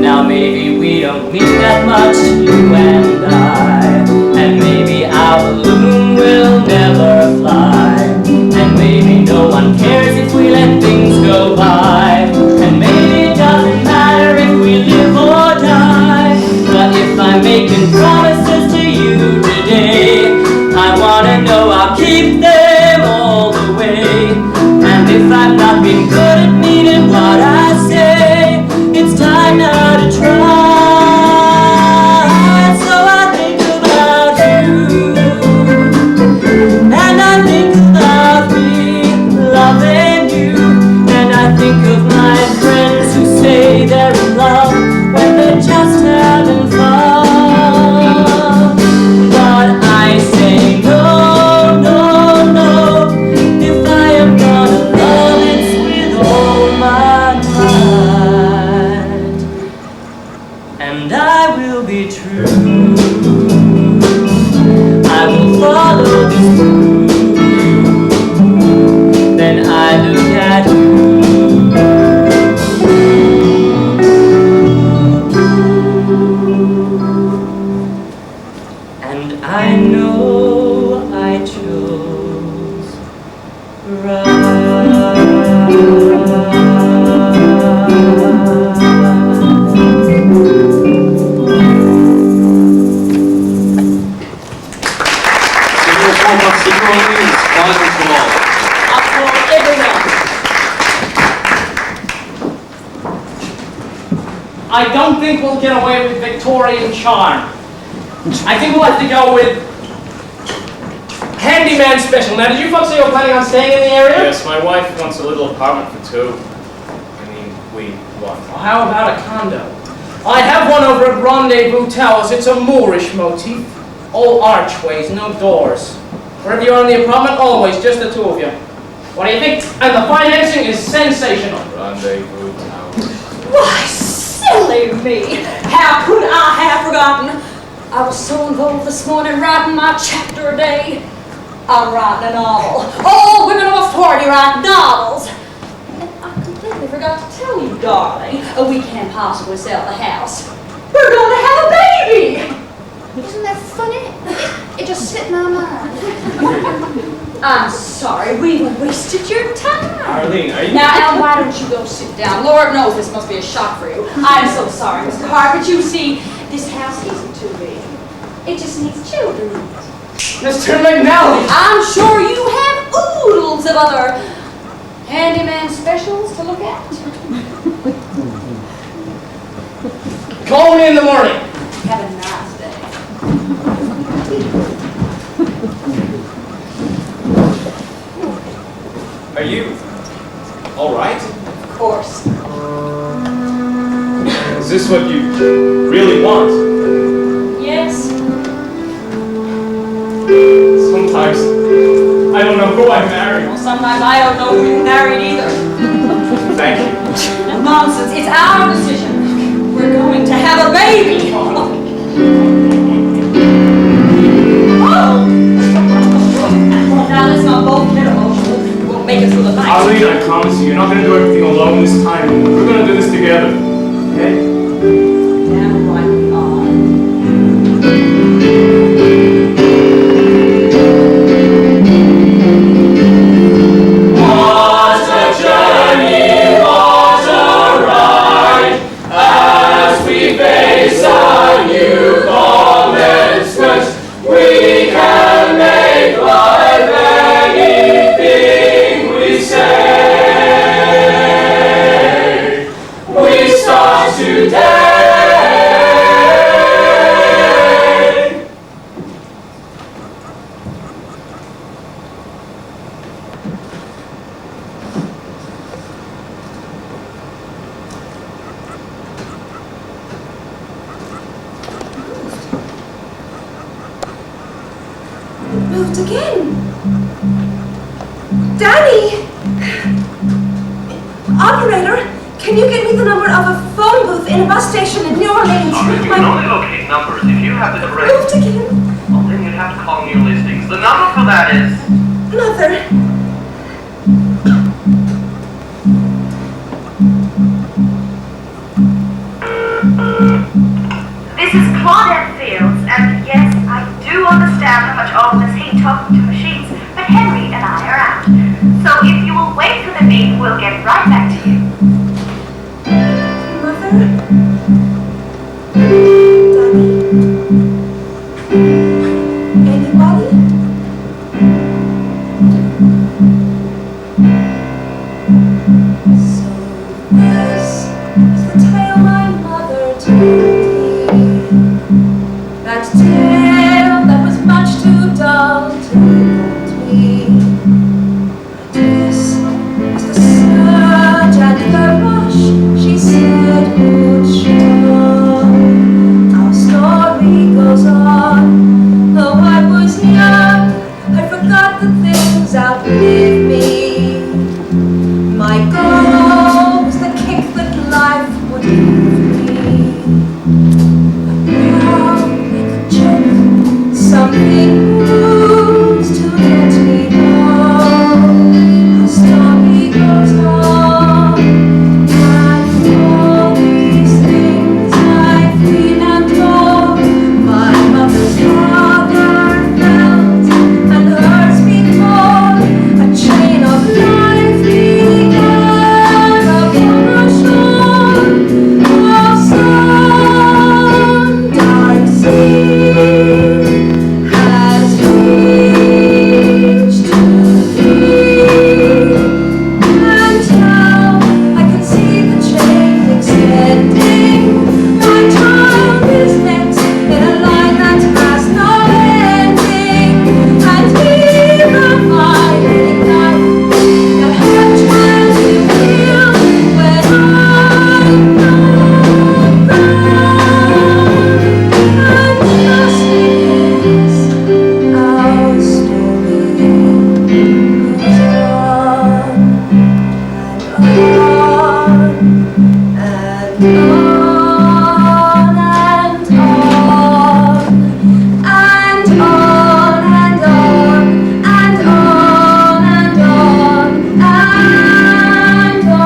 Now maybe we don't mean that much, you and I, and maybe our balloon will never fly, and maybe no one cares if we let things go by, and maybe it doesn't matter if we live or die. But if I'm making promises to you today, I wanna know I'll keep them all the way. And if I've not been good at meaning what I say, it's time now to try. So I think about you, and I think about me loving you, and I think of my friends who say they're in love when they're just having fun. But I say no, no, no. If I am gonna love, it's with all my might, and I will be true. I will follow this through. Then I look at you, and I know I chose I don't think we'll get away with Victorian charm. I think we'll have to go with handyman special. Now, did you folks say you were planning on staying in the area? Yes, my wife wants a little apartment for two. I mean, we want. Well, how about a condo? I have one over at Rendezvous Towers. It's a Moorish motif. All archways, no doors. Wherever you are in the apartment, always just the two of you. What do you think? And the financing is sensational. Rendezvous Towers. Why, silly me! How could I have forgotten? I was so involved this morning writing my chapter a day. I'm writing a novel. All women of authority write novels. And I completely forgot to tell you, darling, we can't possibly sell the house. We're going to have a baby! Isn't that funny? It just slipped my mind. I'm sorry, we wasted your time. Arlene, are you... Now, Al, why don't you go sit down? Lord knows this must be a shock for you. I'm so sorry, Mr. Hart, but you see, this house isn't too big. It just needs children in it. Mr. McNally! I'm sure you have oodles of other handyman specials to look at. Call me in the morning. Have a nice day. Are you all right? Of course. Is this what you really want? Yes. Sometimes I don't know who I married. Well, sometimes I don't know who you married either. Thank you. Nonsense. It's our decision. We're going to have a baby. Oh! Well, now let's not both get emotional. We won't make it through the night. Arlene, I promise you, you're not going to do everything alone this time. We're going to do this together. Okay? Damn right we are. What a journey, what a ride, as we face a new commencement. We can make life anything we say. We start to moved again. Danny! Operator, can you get me the number of a phone booth in a bus station in New Orleans? You can only locate numbers if you have the correct... Moved again? Well, then you'd have to call new listings. The number for that is... Mother. This is Claudette Fields, and yes, I do understand how much all this hate talking to machines, but Henry and I are out. So if you will wait for the beep, we'll get right back to you. Mother? Daddy? Anybody? So this is the tale my mother told me. That tale that was much too dull to hold me. This is the surge and the rush she said would show. Our story goes on. Though I was young, I forgot the things outlived me. My goal was the kick that life would give me. But now, like a joke, something moves to let me know. Our story goes on, and all these things I feel and know. My mother's father felt, and hers before. A chain of life began upon the shore of some dark sea. Has reached to thee, and now I can see the chain extending. My child is next in a line that has no ending, and even my life that her child will feel when I'm not around. And just because our story goes on and on and on and on and on and on and on and on and on.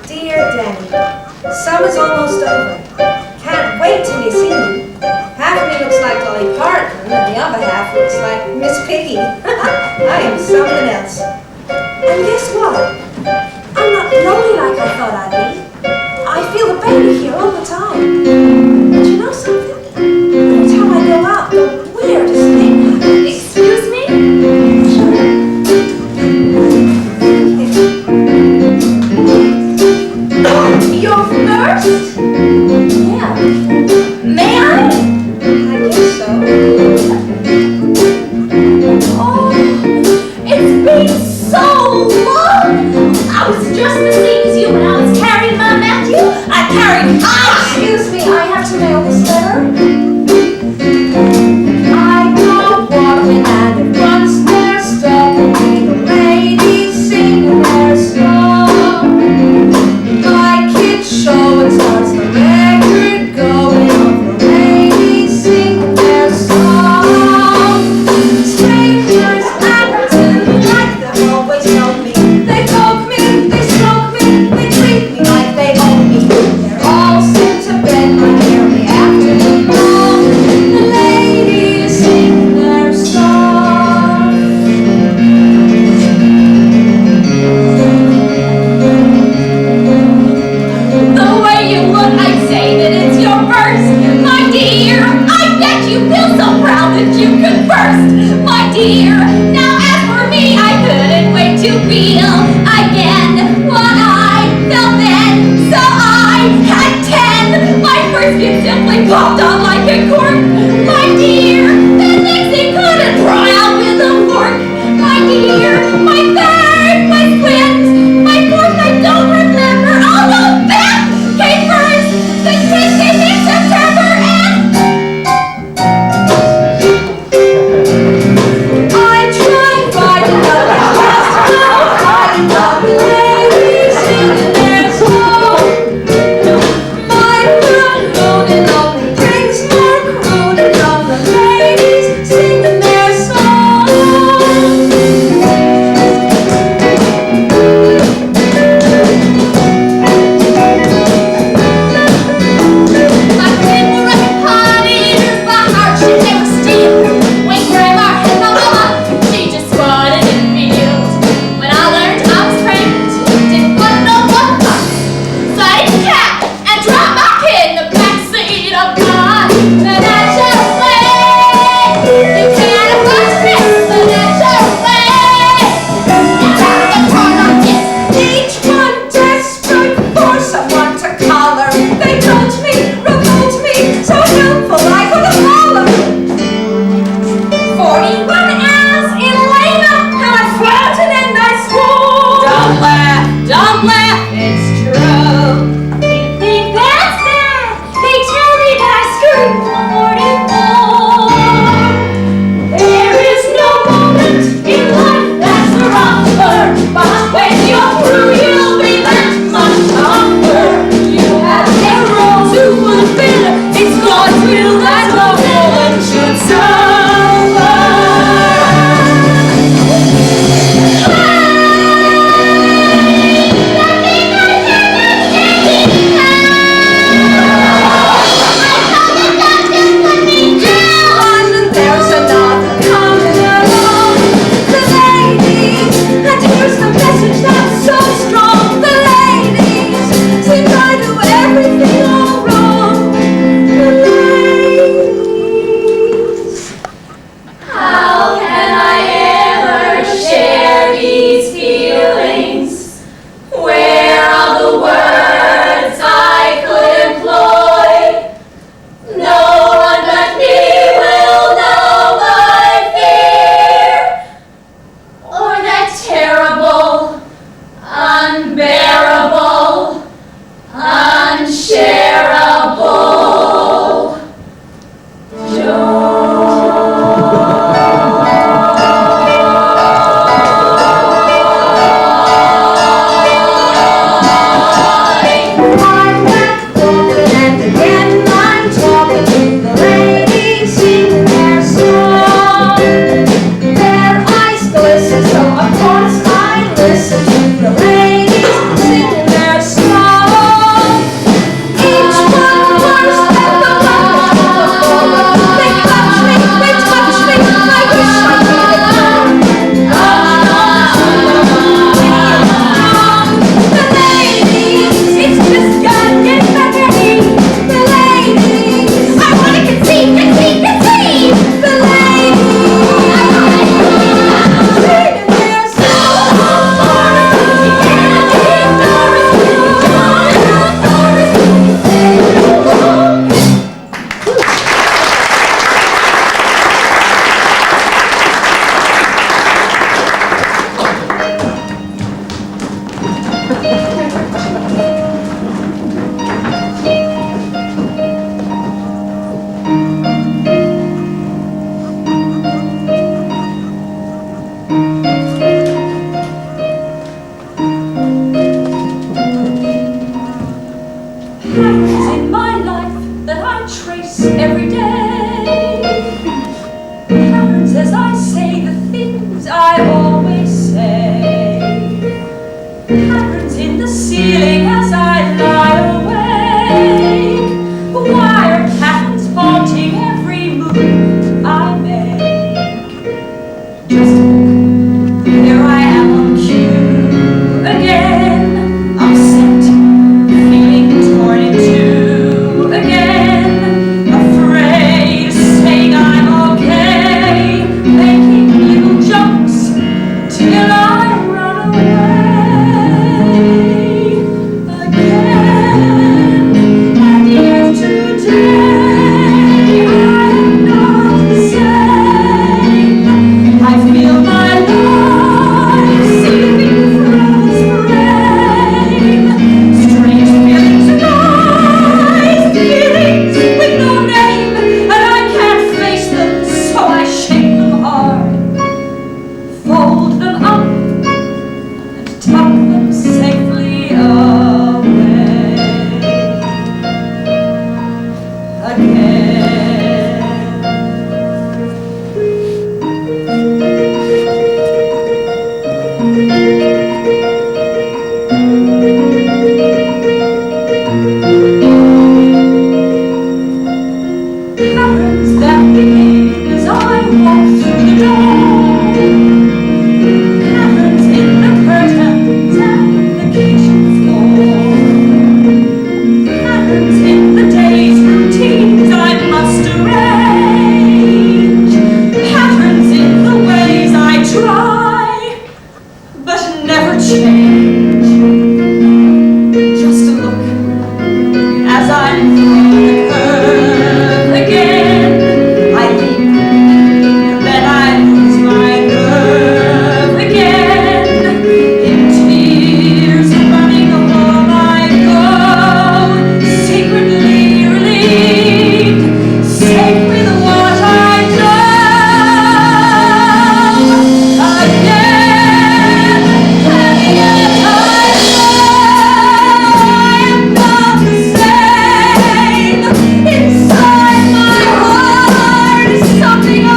Dear Danny, summer's almost over. Can't wait till you see me. Half of me looks like Dolly Parton, and the other half looks like Miss Piggy. I am something else. And guess what? I'm not lonely like I thought I'd be. outside. But you know something? Every time I go out, the weirdest thing happens. Excuse me? You're first? Yeah. May I? I guess so. Oh, it's been so long. I was just the same as you when I was carrying my Matthew. I carried. Excuse me. I always say. Patterns in the ceiling as I lie awake. Why are patterns haunting every move I make? Just here I am on cue again, upset, feeling torn in two again, afraid, saying I'm okay, making little jumps till I run away again. And yet today I am not the same. I feel my life slipping from its frame. Strange feelings arise, feelings with no name, and I can't face them, so I shake them hard, fold them up, and tuck them safely away again. Patterns that begin as I walk through the door. Patterns in the curtains and the kitchen floor. Patterns in the day's routines I must arrange. Patterns in the ways I try, but never change. Just a look as I'm through the curve again. I leap, then I lose my nerve again. In tears running along I go, secretly relieved, safe with what I love. Again, and yet I am not the same. Inside my heart is something I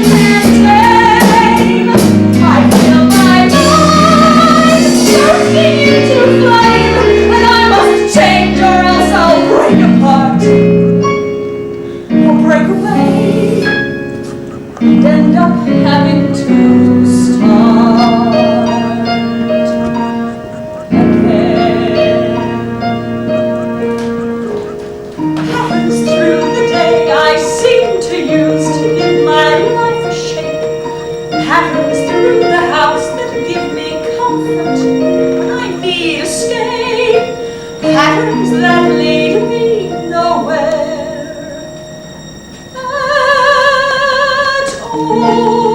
can't tame. I feel my mind bursting into flame, and I must change or else I'll break apart or break away and end up having to start again. Patterns through the day I seem to use to give my life a shape. Patterns through the house that give me comfort when I need escape. Patterns that lead me nowhere at all.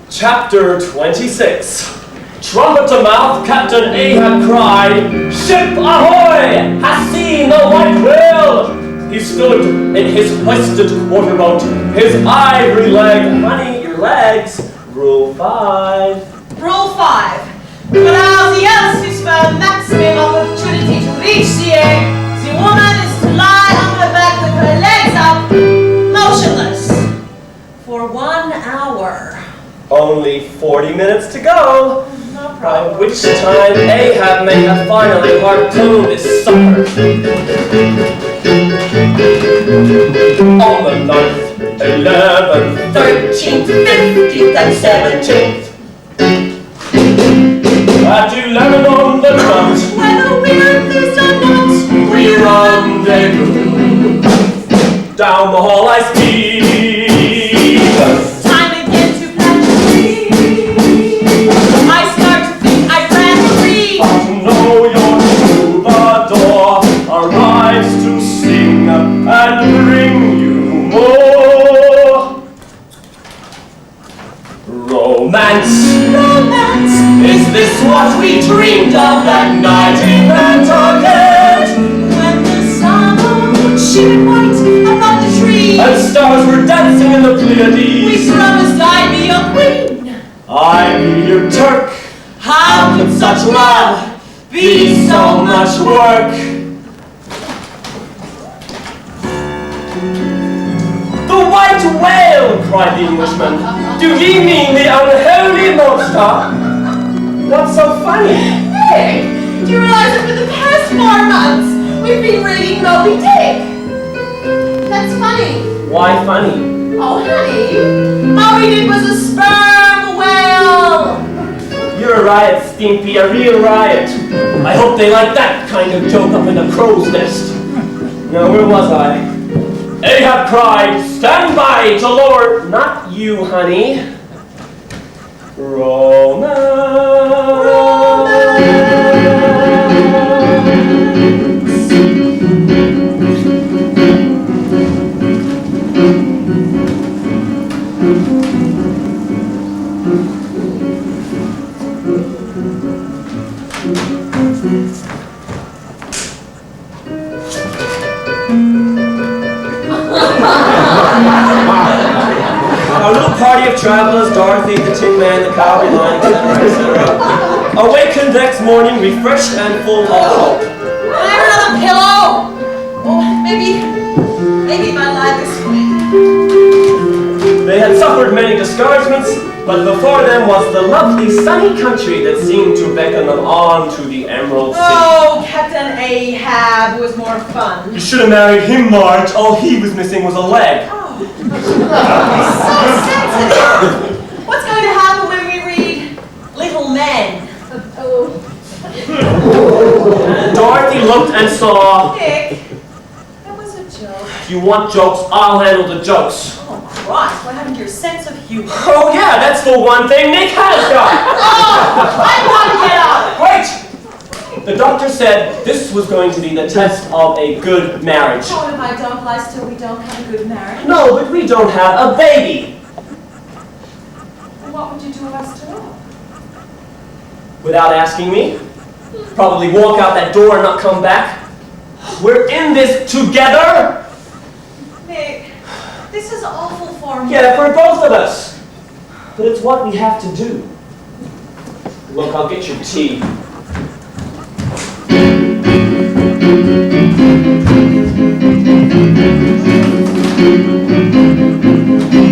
Chapter 26. Trumpet to mouth, Captain Ahab cried, "Ship ahoy! Hast seen the white whale?" He stood in his hoisted quarter boat, his ivory leg, honey, your legs. Rule 5. Rule 5. Allow the else for maximum opportunity to reach the air. The woman is to lie on her back with her legs up, motionless, for 1 hour. Only 40 minutes to go. No By problem. which time Ahab may have finally harpooned his sucker. On the 9th, 11th, 13th, 15th, and 17th. At 11 on the dot, When the wind is done not, we rendezvous. Down the hall I speed. time again to plant the seed. I start to think I ran free. Know your troubadour arrives to sing and bring you more. Romance. Romance. Is this what we dreamed of that night in Nantucket? When the summer shimmered white above the trees, And stars were dancing in the Pleiades. we promised I'd be your queen. I'd be your Turk. How could such love be so much work? The white whale, cried the Englishman. Do ye mean the unholy monster? Not so funny. Nick, do you realize that for the past 4 months we've been reading Moby Dick? That's funny. Why funny? Oh, honey, Moby Dick was a sperm whale. You're a riot, Stimpy, a real riot. I hope they like that kind of joke up in the crow's nest. Now, where was I? Ahab cried, stand by to lower... Not you, honey. Our little party of travelers, Dorothy, the Tin Man, the Cowboy Line, etc., etc., awakened next morning refreshed and full of hope. Can I have another pillow? Oh, maybe my life is sweet. They had suffered many discouragements, but before them was the lovely sunny country that seemed to beckon them on to the Emerald City. Oh, Captain Ahab was more fun. You should have married him, Marge. All he was missing was a leg. So sensitive. What's going to happen when we read Little Men? Dorothy looked and saw. Nick, that was a joke. If you want jokes, I'll handle the jokes. Oh, Christ, what happened to your sense of humor? Oh yeah, that's the one thing Nick has got. Oh, I want to get up. Wait! The doctor said this was going to be the test of a good marriage. What if I don't lie still we don't have a good marriage? No, but we don't have a baby. And what would you do if I stood up? Without asking me? Probably walk out that door and not come back. We're in this together. Nick, this is awful for me. Yeah, for both of us. But it's what we have to do. Look, I'll get your tea.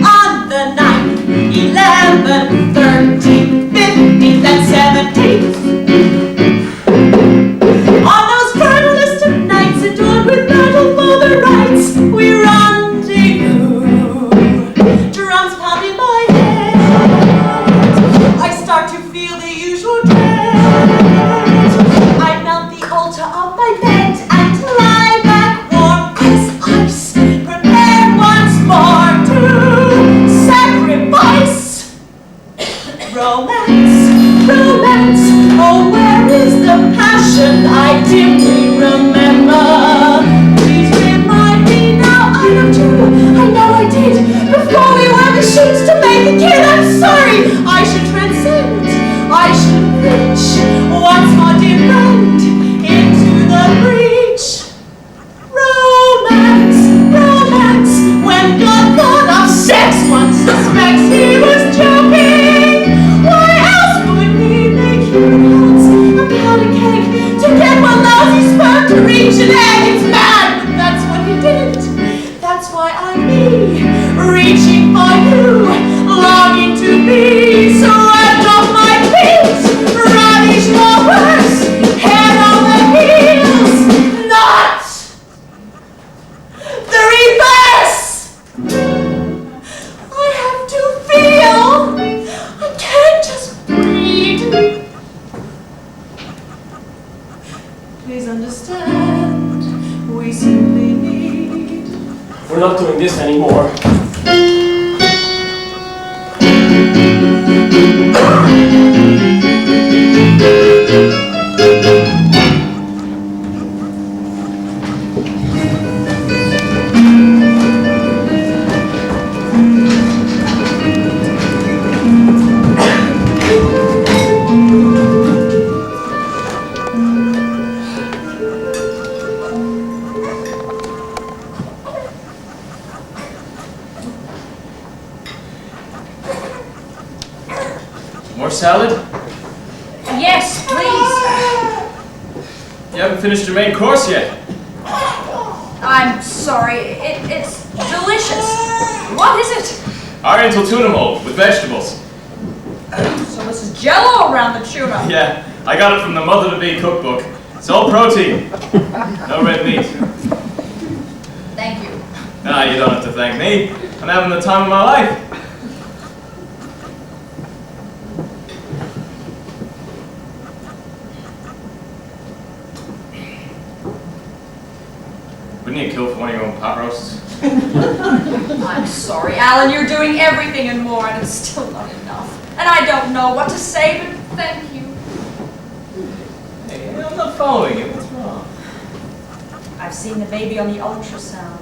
On the 9th, 11th, 13th, 15th, and 17th. On those final distant nights adorned with battle for the rights, we rendezvous. Drums pounding my head. I start to feel the usual dread. I mount the altar of my bed and lie back warm as ice. Prepare once more to sacrifice. Romance, romance, oh where is the passion I dimly remember? Please remind me now I loved you, I know I did, before we were machines to make a kid. I'm sorry, I should transcend, I should reach once more, dear friend, into the breach. Romance, romance, when God thought of sex, one suspects he was joking. Why else would he make humans a powder keg to get one lousy sperm to reach an egg? It's mad, but that's what he did. That's why I'm me, reaching for you, longing to be swept off my feet, ravished or worse, head over heels, not the reverse. I have to feel. I can't just breathe. Please understand. We simply need. We're not doing this anymore. More salad? Yes, please. You haven't finished your main course yet. I'm sorry. It's delicious. What is it? Oriental tuna mold with vegetables. So this is Jell-O around the tuna. Yeah, I got it from the mother-to-be cookbook. It's all protein. No red meat. Thank you. Nah, you don't have to thank me. I'm having the time of my life. Wouldn't you kill for one of your own pot roasts? I'm sorry, Alan. You're doing everything and more, and it's still not enough. And I don't know what to say, but thank you. Hey, I'm not following you. What's wrong? I've seen the baby on the ultrasound.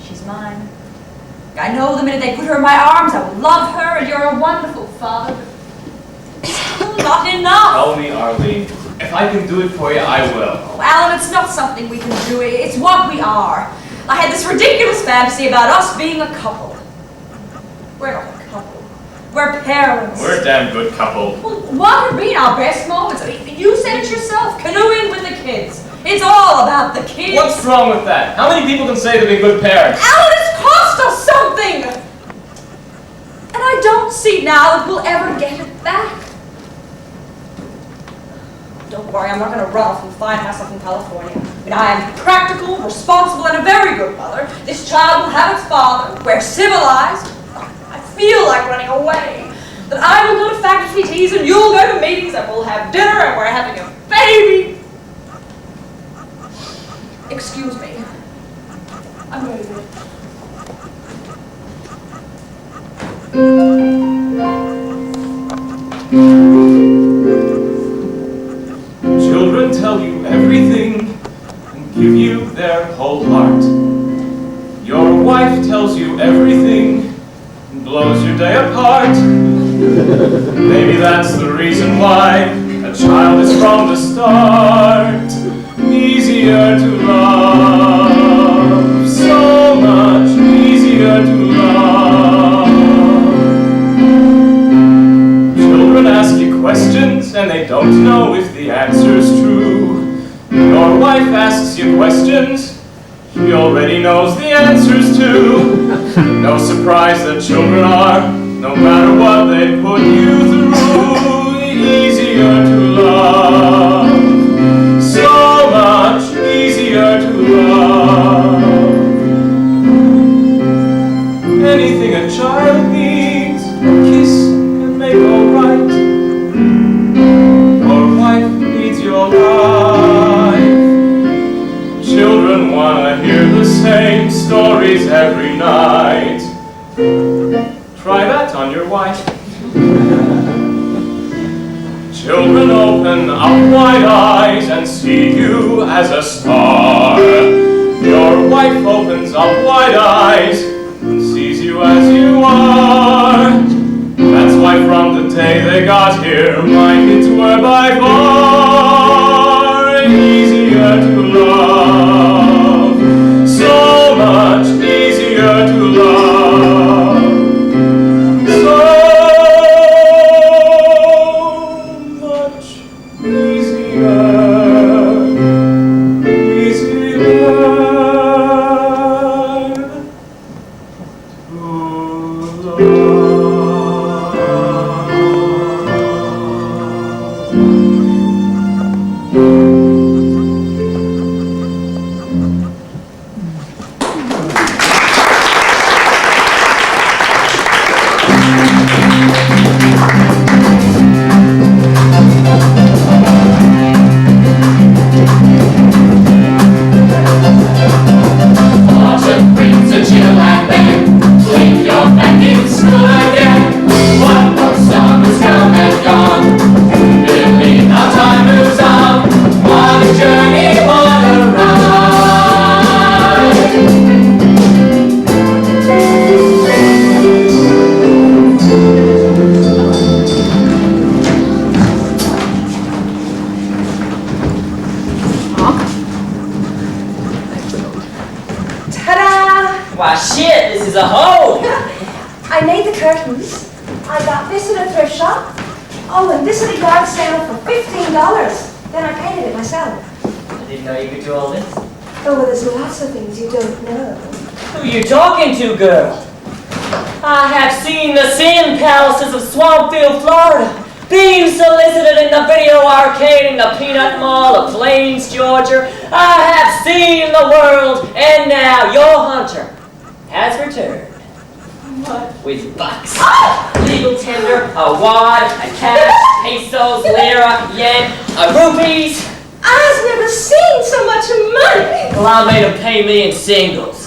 She's mine. I know the minute they put her in my arms, I will love her, and you're a wonderful father, but still not enough. Call me Arlene. If I can do it for you, I will. Oh, Alan, it's not something we can do. It's what we are. I had this ridiculous fantasy about us being a couple. We're not a couple. We're parents. We're a damn good couple. Well, what have been our best moments? I mean, you said it yourself, canoeing with the kids. It's all about the kids. What's wrong with that? How many people can say they've been good parents? Alan, it's cost us something! And I don't see now that we'll ever get it back. Don't worry, I'm not going to run off and find myself in California. I mean, I am practical, responsible, and a very good mother. This child will have its father. We're civilized. I feel like running away. But I will go to faculty teas, and you'll go to meetings, and we'll have dinner, and we're having a baby. Excuse me. I'm going to do Children tell you everything and give you their whole heart. Your wife tells you everything and blows your day apart. Maybe that's the reason why a child is from the start easier to love, so much easier to love. Children ask you questions and they don't know if the answer's true. Your wife asks you questions she already knows the answers to. No surprise that children are, no matter what they put you through, easier to love, so much easier to love. Anything a child needs, a kiss can make alright. Your wife needs your life. Children wanna hear the same stories every night. Try that on your wife. Children open up wide eyes and see you as a star. Your wife opens up wide eyes and sees you as you are. That's why from the day they got here, my kids were by far easier to love, so much easier to love, so much easier to Autumn brings a chill and then when you're back in school again, one more summer's come and gone. Believe how time moves on. What a journey, what a ride. Why shit, this is a home! I made the curtains. I got this at a thrift shop. Oh, and this at a yard sale for $15. Then I painted it myself. I didn't know you could do all this. Oh, well, there's lots of things you don't know. Who you talking to, girl? I have seen the sin palaces of Swampville, Florida, being solicited in the video arcade in the Peanut Mall of Plains, Georgia. I have seen the world, and now your hunter has returned. What? With bucks, legal tender, a wad, a cash, pesos, lira, yen, rupees. I've never seen so much money. Well, I made them pay me in singles.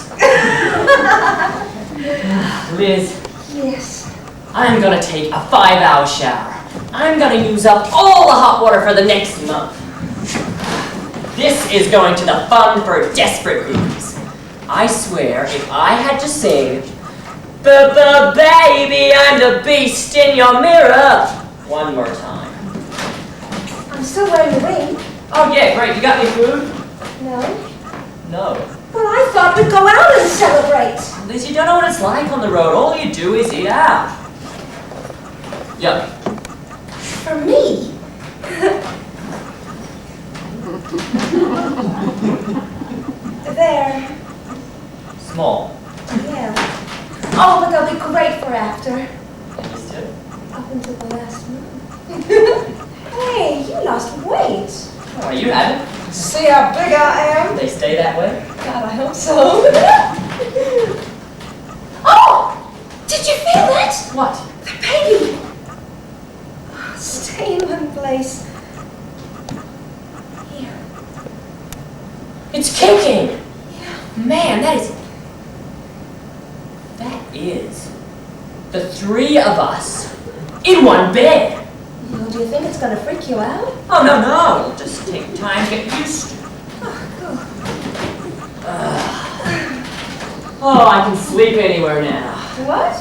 Liz. Yes. I'm gonna take a 5-hour shower. I'm gonna use up all the hot water for the next month. This is going to the fund for desperate groupies. I swear, if I had to sing, baby, I'm the beast in your mirror, one more time. I'm still wearing the ring. Oh yeah, great. You got any food? No. No. Well, I thought we'd go out and celebrate. Liz, you don't know what it's like on the road. All you do is eat out. Yep. For me? There. Small. Yeah. Oh, but they'll be great for after. These two? Up until the last month. Hey, you lost weight. Oh, you haven't. See how big I am? They stay that way? God, I hope so. Oh! Did you feel that? What? The baby. Oh, stay in one place. Here. It's kicking! Yeah. Man, that is the three of us in one bed. Well, do you think it's going to freak you out? Oh, no. It'll just take time to get used to. Oh, I can sleep anywhere now. What?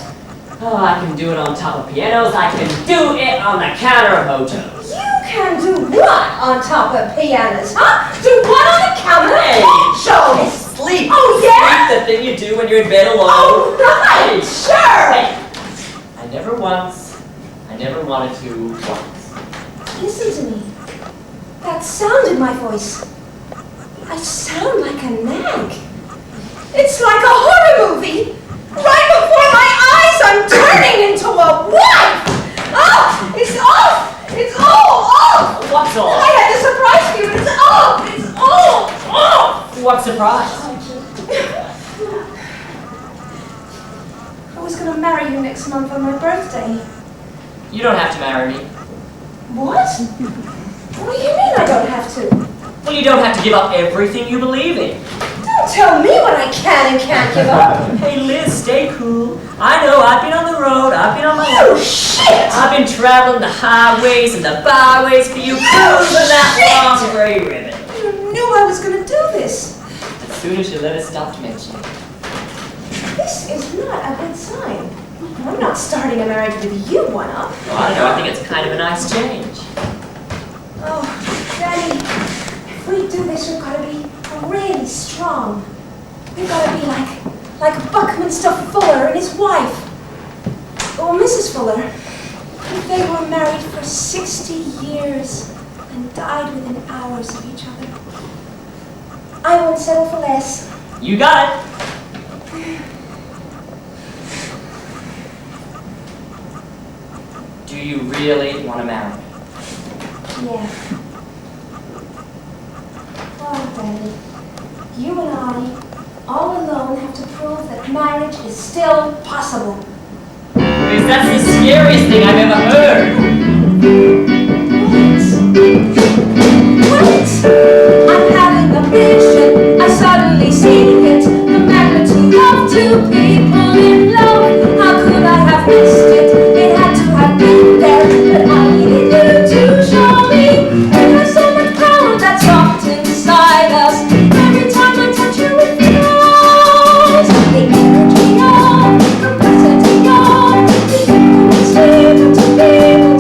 Oh, I can do it on top of pianos. I can do it on the counter of hotels. You can do what on top of pianos, huh? Do what on the counter? Hey, show me. Sleep. Oh, yeah? Sleep, the thing you do when you're in bed alone. Oh, right, sure. Hey, I never wanted to once. Listen to me. That sound in my voice. I sound like a nag. It's like a horror movie. Right before my eyes, I'm turning into a wife. Oh, it's off. It's all off. What's off? I had a surprise for you. It's off. It's all off. What surprise? I was going to marry you next month on my birthday. You don't have to marry me. What? What do you mean I don't have to? Well, you don't have to give up everything you believe in. Don't tell me what I can and can't give up. Hey, Liz, stay cool. I know, I've been on the road, I've been on my You own. shit! I've been traveling the highways and the byways for you, cruising that long gray ribbon. You knew I was going to do this. As soon as you let us stop to mention it. This is not a good sign. I'm not starting a marriage with you, one-up. Well, I don't know, I think it's kind of a nice change. Oh, Daddy, if we do this, we've got to be really strong. We've got to be like Buckminster Fuller and his wife. Or Mrs. Fuller. They were married for 60 years and died within hours of each other. I won't settle for less. You got it. Do you really want to marry me? Yeah. Oh, Daddy, you and I, all alone, have to prove that marriage is still possible. Because that's the scariest thing I've ever heard. Wait! I'm having a vision. I suddenly see it. The magnitude of two people in love. How could I have missed it? It had to have been there, but I needed you to show me. There's so much power that's locked inside us. Every time I touch you, it flows. The energy of capacity of the infinite to be able to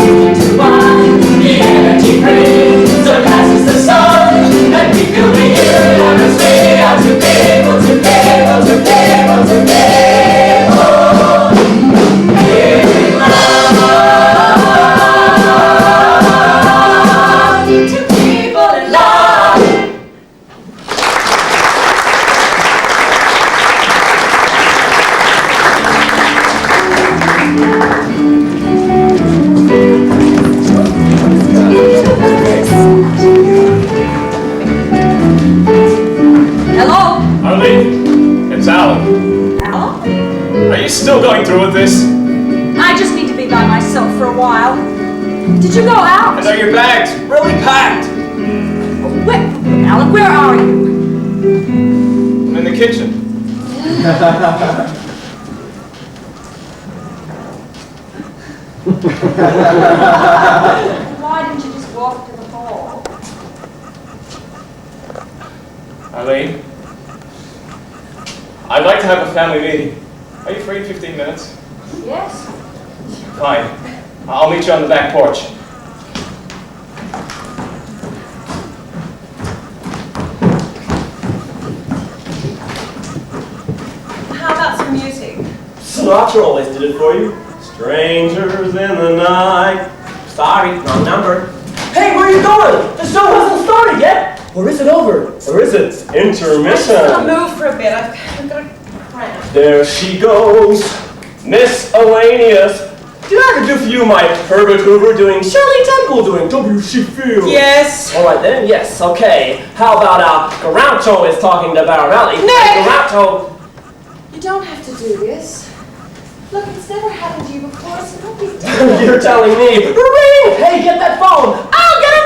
into one. The energy free surpasses the sun, and we feel the unity of to be able to be able to be able to be able. In love, to people in love. Hello? Arlene, it's Alan. Hello? Are you still going through with this? I just need to be by myself for a while. Did you go out? And are your bags really packed? Where, Alan, where are you? I'm in the kitchen. Why didn't you just walk to the hall? Arlene, I'd like to have a family meeting. Are you free in 15 minutes? Yes. Fine. I'll meet you on the back porch. How about some music? Sinatra always did it for you. Strangers in the night. Sorry, wrong number. Hey, where are you going? The show hasn't started yet. Or is it over? Or is it intermission? I'll move for a bit. I've got a cramp. There she goes, miscellaneous. Did I ever do for you my Herbert Hoover doing Shirley Temple doing W.C. Fields? Yes. All right then, yes, okay. How about Groucho is talking to Barrelli? Nick! Groucho. You don't have to do this. Look, it's never happened to you before, so don't be dumb. You're telling me. Ring! Hey, get that phone. I'll get it!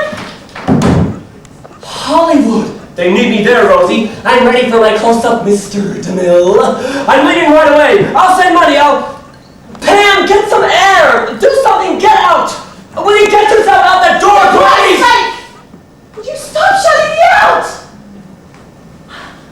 Hollywood. They need me there, Rosie. I'm ready for my close-up, Mr. DeMille. I'm leaving right away. I'll send money. Pam, get some air. Do something. Get out. Will you get yourself out that door, please? Would you stop shutting me out?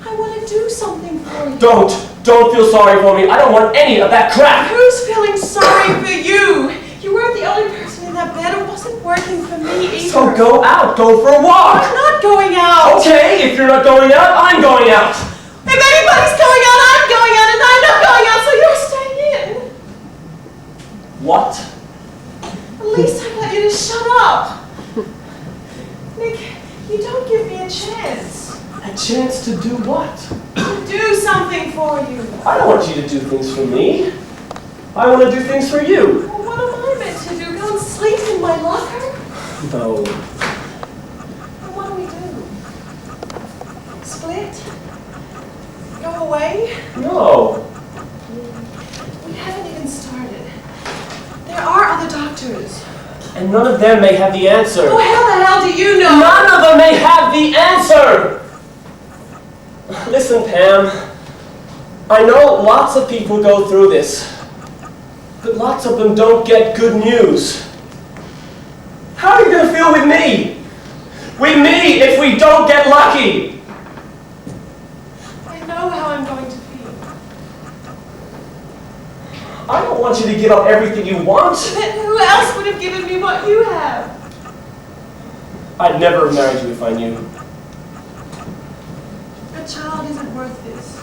I want to do something for you. Don't feel sorry for me. I don't want any of that crap. Who's feeling sorry for you? You weren't the only person in that bed. It wasn't working for me either. So go out. Go for a walk. I'm not going out. Okay, if you're not going out, I'm going out. If anybody's going out, I'm going out, and I'm not going out, so you're staying in. What? At least I got you to shut up. Nick, you don't give me a chance. A chance to do what? To do something for you. I don't want you to do things for me. I want to do things for you. Well, what am I meant to do? Go and sleep in my locker? No. Then what do we do? Split? Go away? No. We haven't even started. There are other doctors. And none of them may have the answer. Oh, how the hell do you know? None of them may have the answer! Listen, Pam. I know lots of people go through this, but lots of them don't get good news. How are you going to feel with me? With me if we don't get lucky? I know how I'm going to feel. I don't want you to give up everything you want. Then who else would have given me what you have? I'd never have married you if I knew. A child isn't worth this.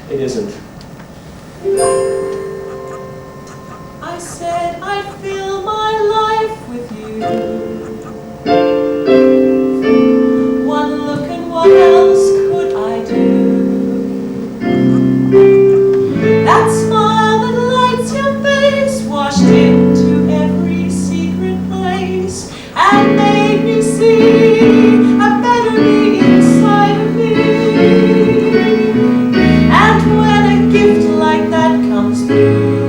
It isn't. I said I'd fill my life with you. One look and what else could I do? That smile that lights your face washed into every secret place and made me see a better me inside of me. And when a gift like that comes through,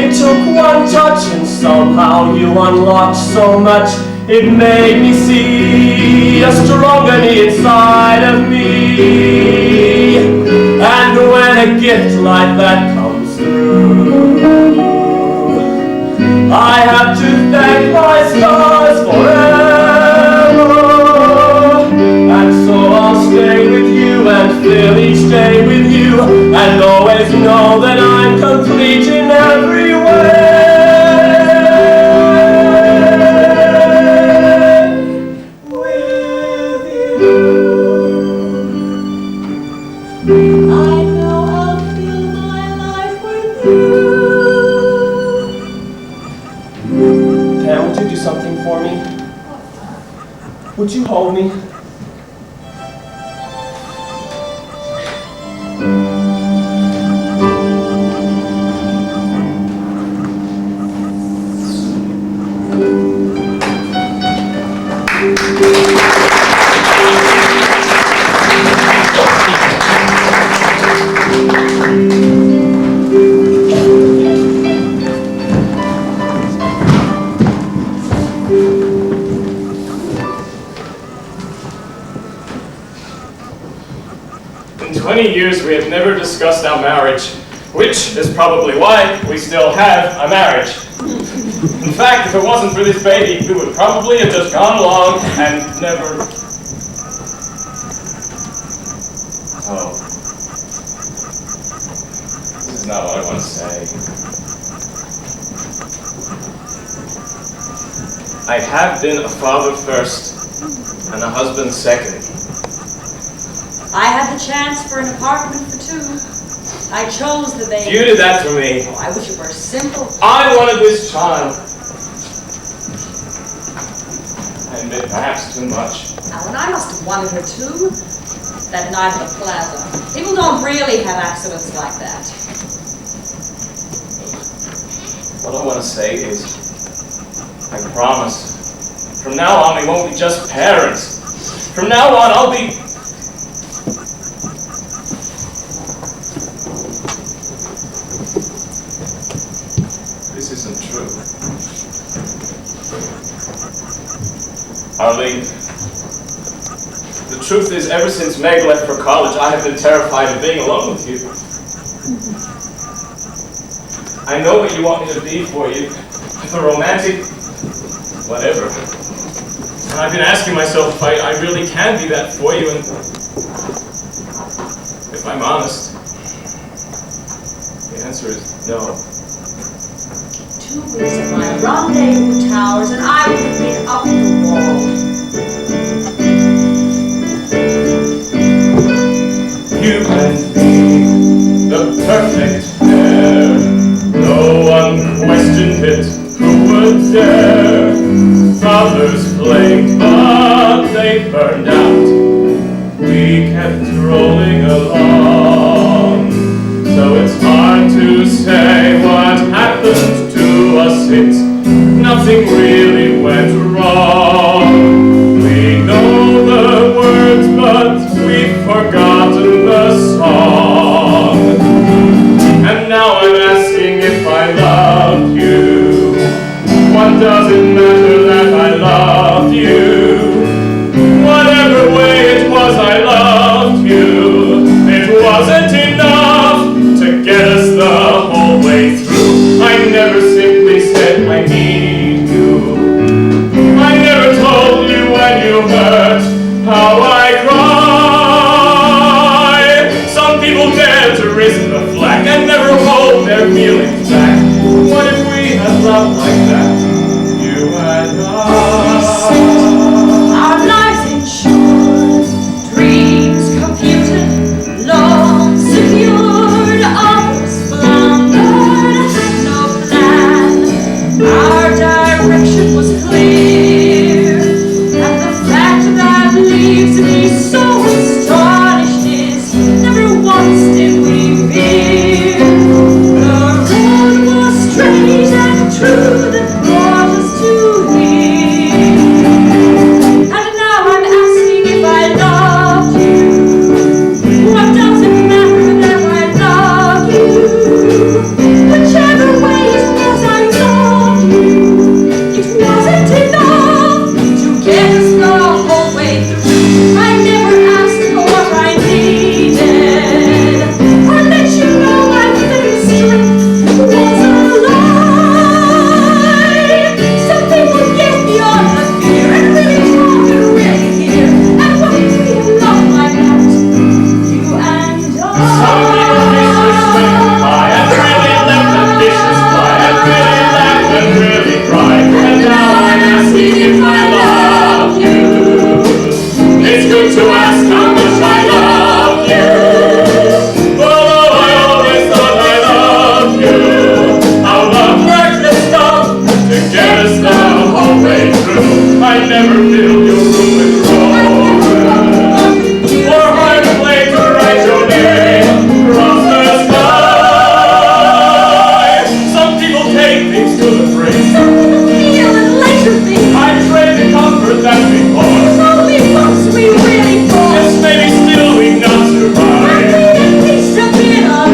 It took one touch and somehow you unlocked so much. It made me see a stronger need inside of me. And when a gift like that comes through, I have to thank my stars forever. And so I'll stay with you and fill each day with you, and always know that I'm complete in every way. Something for me? Would you hold me? In 20 years we have never discussed our marriage, which is probably why we still have a marriage. In fact, if it wasn't for this baby, we would probably have just gone along and never... Oh. This is not what I want to say. I have been a father first, and a husband second. I had the chance for an apartment for two. I chose the baby. You did that for me. Oh, I wish it were simple. I wanted this child. I admit perhaps too much. Alan, I must have wanted her too. That night at the plaza. People don't really have accidents like that. What I want to say is, I promise, from now on we won't be just parents. From now on I'll be... This isn't true. Arlene, the truth is, ever since Meg left for college, I have been terrified of being alone with you. I know what you want me to be for you, the romantic whatever. And I've been asking myself if I really can be that for you, and if I'm honest, the answer is no. 2 weeks at my rendezvous towers and I would have been up the wall. You and me, the perfect pair. No one questioned it, who would dare? Others flamed, but they burned out. We kept rolling along. So it's hard to say what happened to us. It's nothing really went wrong. We know the words, but we've forgotten the song. And now I'm asking if I loved you. What does it matter that I loved you? Whatever way it was I loved you, it wasn't enough to get us the whole way through. I never simply said I need you. I never told you when you hurt how I cry. Some people dare to risk the flak and never hold their feelings back. What if we had love like that, you and I? Our lives insured, dreams computed, loans secured, others floundered, had no plan. Our direction was clear, and the fact that leaves me so astonished is never once did we fear. The road was straight and true, the take things to the brim. Feel and leisure things. I trade the comfort that we bought. Only once we really fought. Yes, maybe still we've not survived. At least a bit of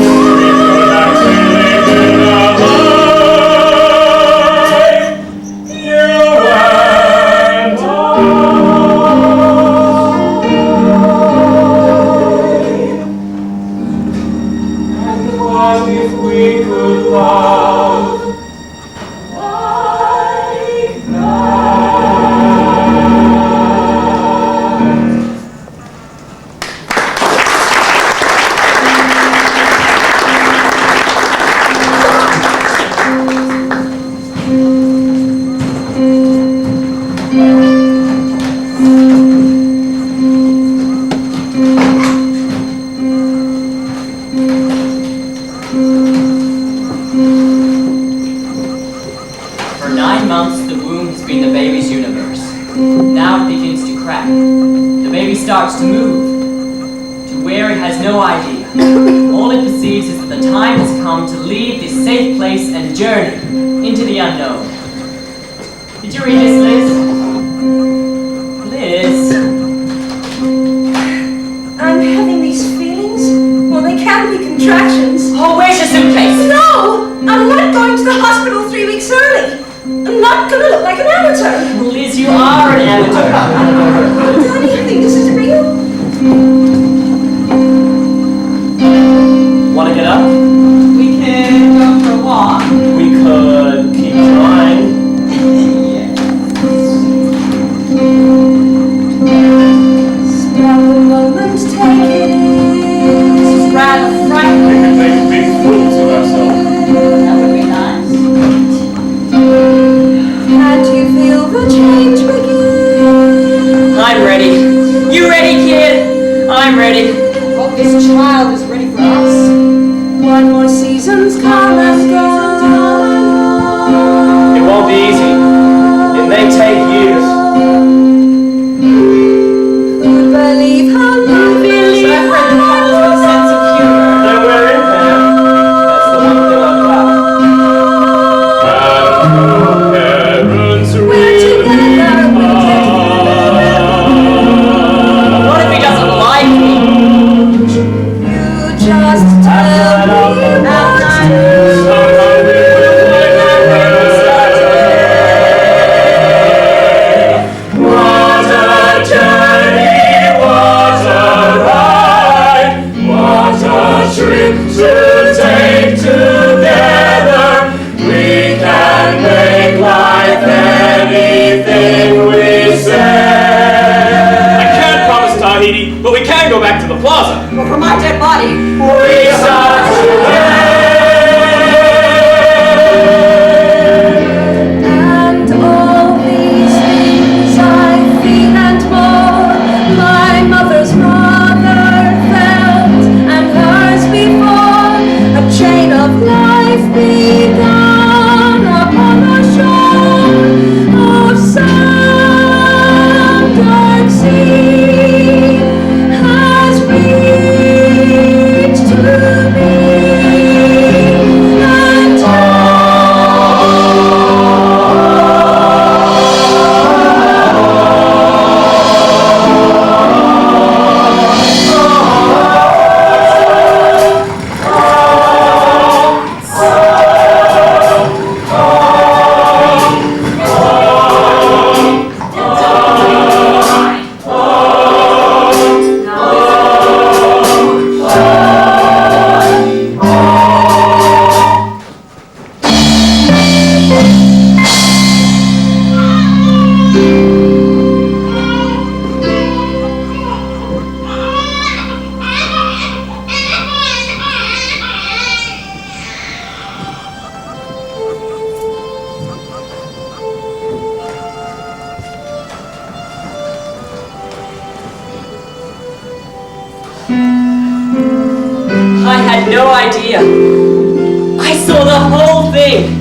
For 9 months, the womb has been the baby's universe. Now it begins to crack. The baby starts to move, to where it has no idea. All it perceives is that the time has come to leave this safe place and journey into the unknown. Did you read this, Liz? Liz? I'm having these feelings. Well, they can be contractions. Oh, where's your suitcase? No! I'm not going to the hospital 3 weeks early. I'm not going to look like an amateur. Well, Liz, you are an amateur. Daddy, I think this is real. Want to get up? We can go for a walk. We could keep trying. Stop a moment, take it in. This is rather frightening. We could make big fools of ourselves. That would be nice. Can't you feel the change begin? I'm ready. You ready, kid? I'm ready. Hope this child is ready for us. One more season's come and gone. It won't be easy. It may take years. Who'd believe how life is Reverend comes with a sense of humor. Then we're in there. That's the one thing I've got. Parents we're together, we're What if he doesn't like me? You just tell me what to What a journey, what a ride, what a trip to take together. We can make life anything we say. I can't promise Tahiti, but we can go back to the plaza. Well, for my dead body. We start today. And all these things I feel and more, my mother's mother felt, and hers before, a chain of life begun upon the shore of some dark sea has reached to me. And I had no idea. I saw the whole thing.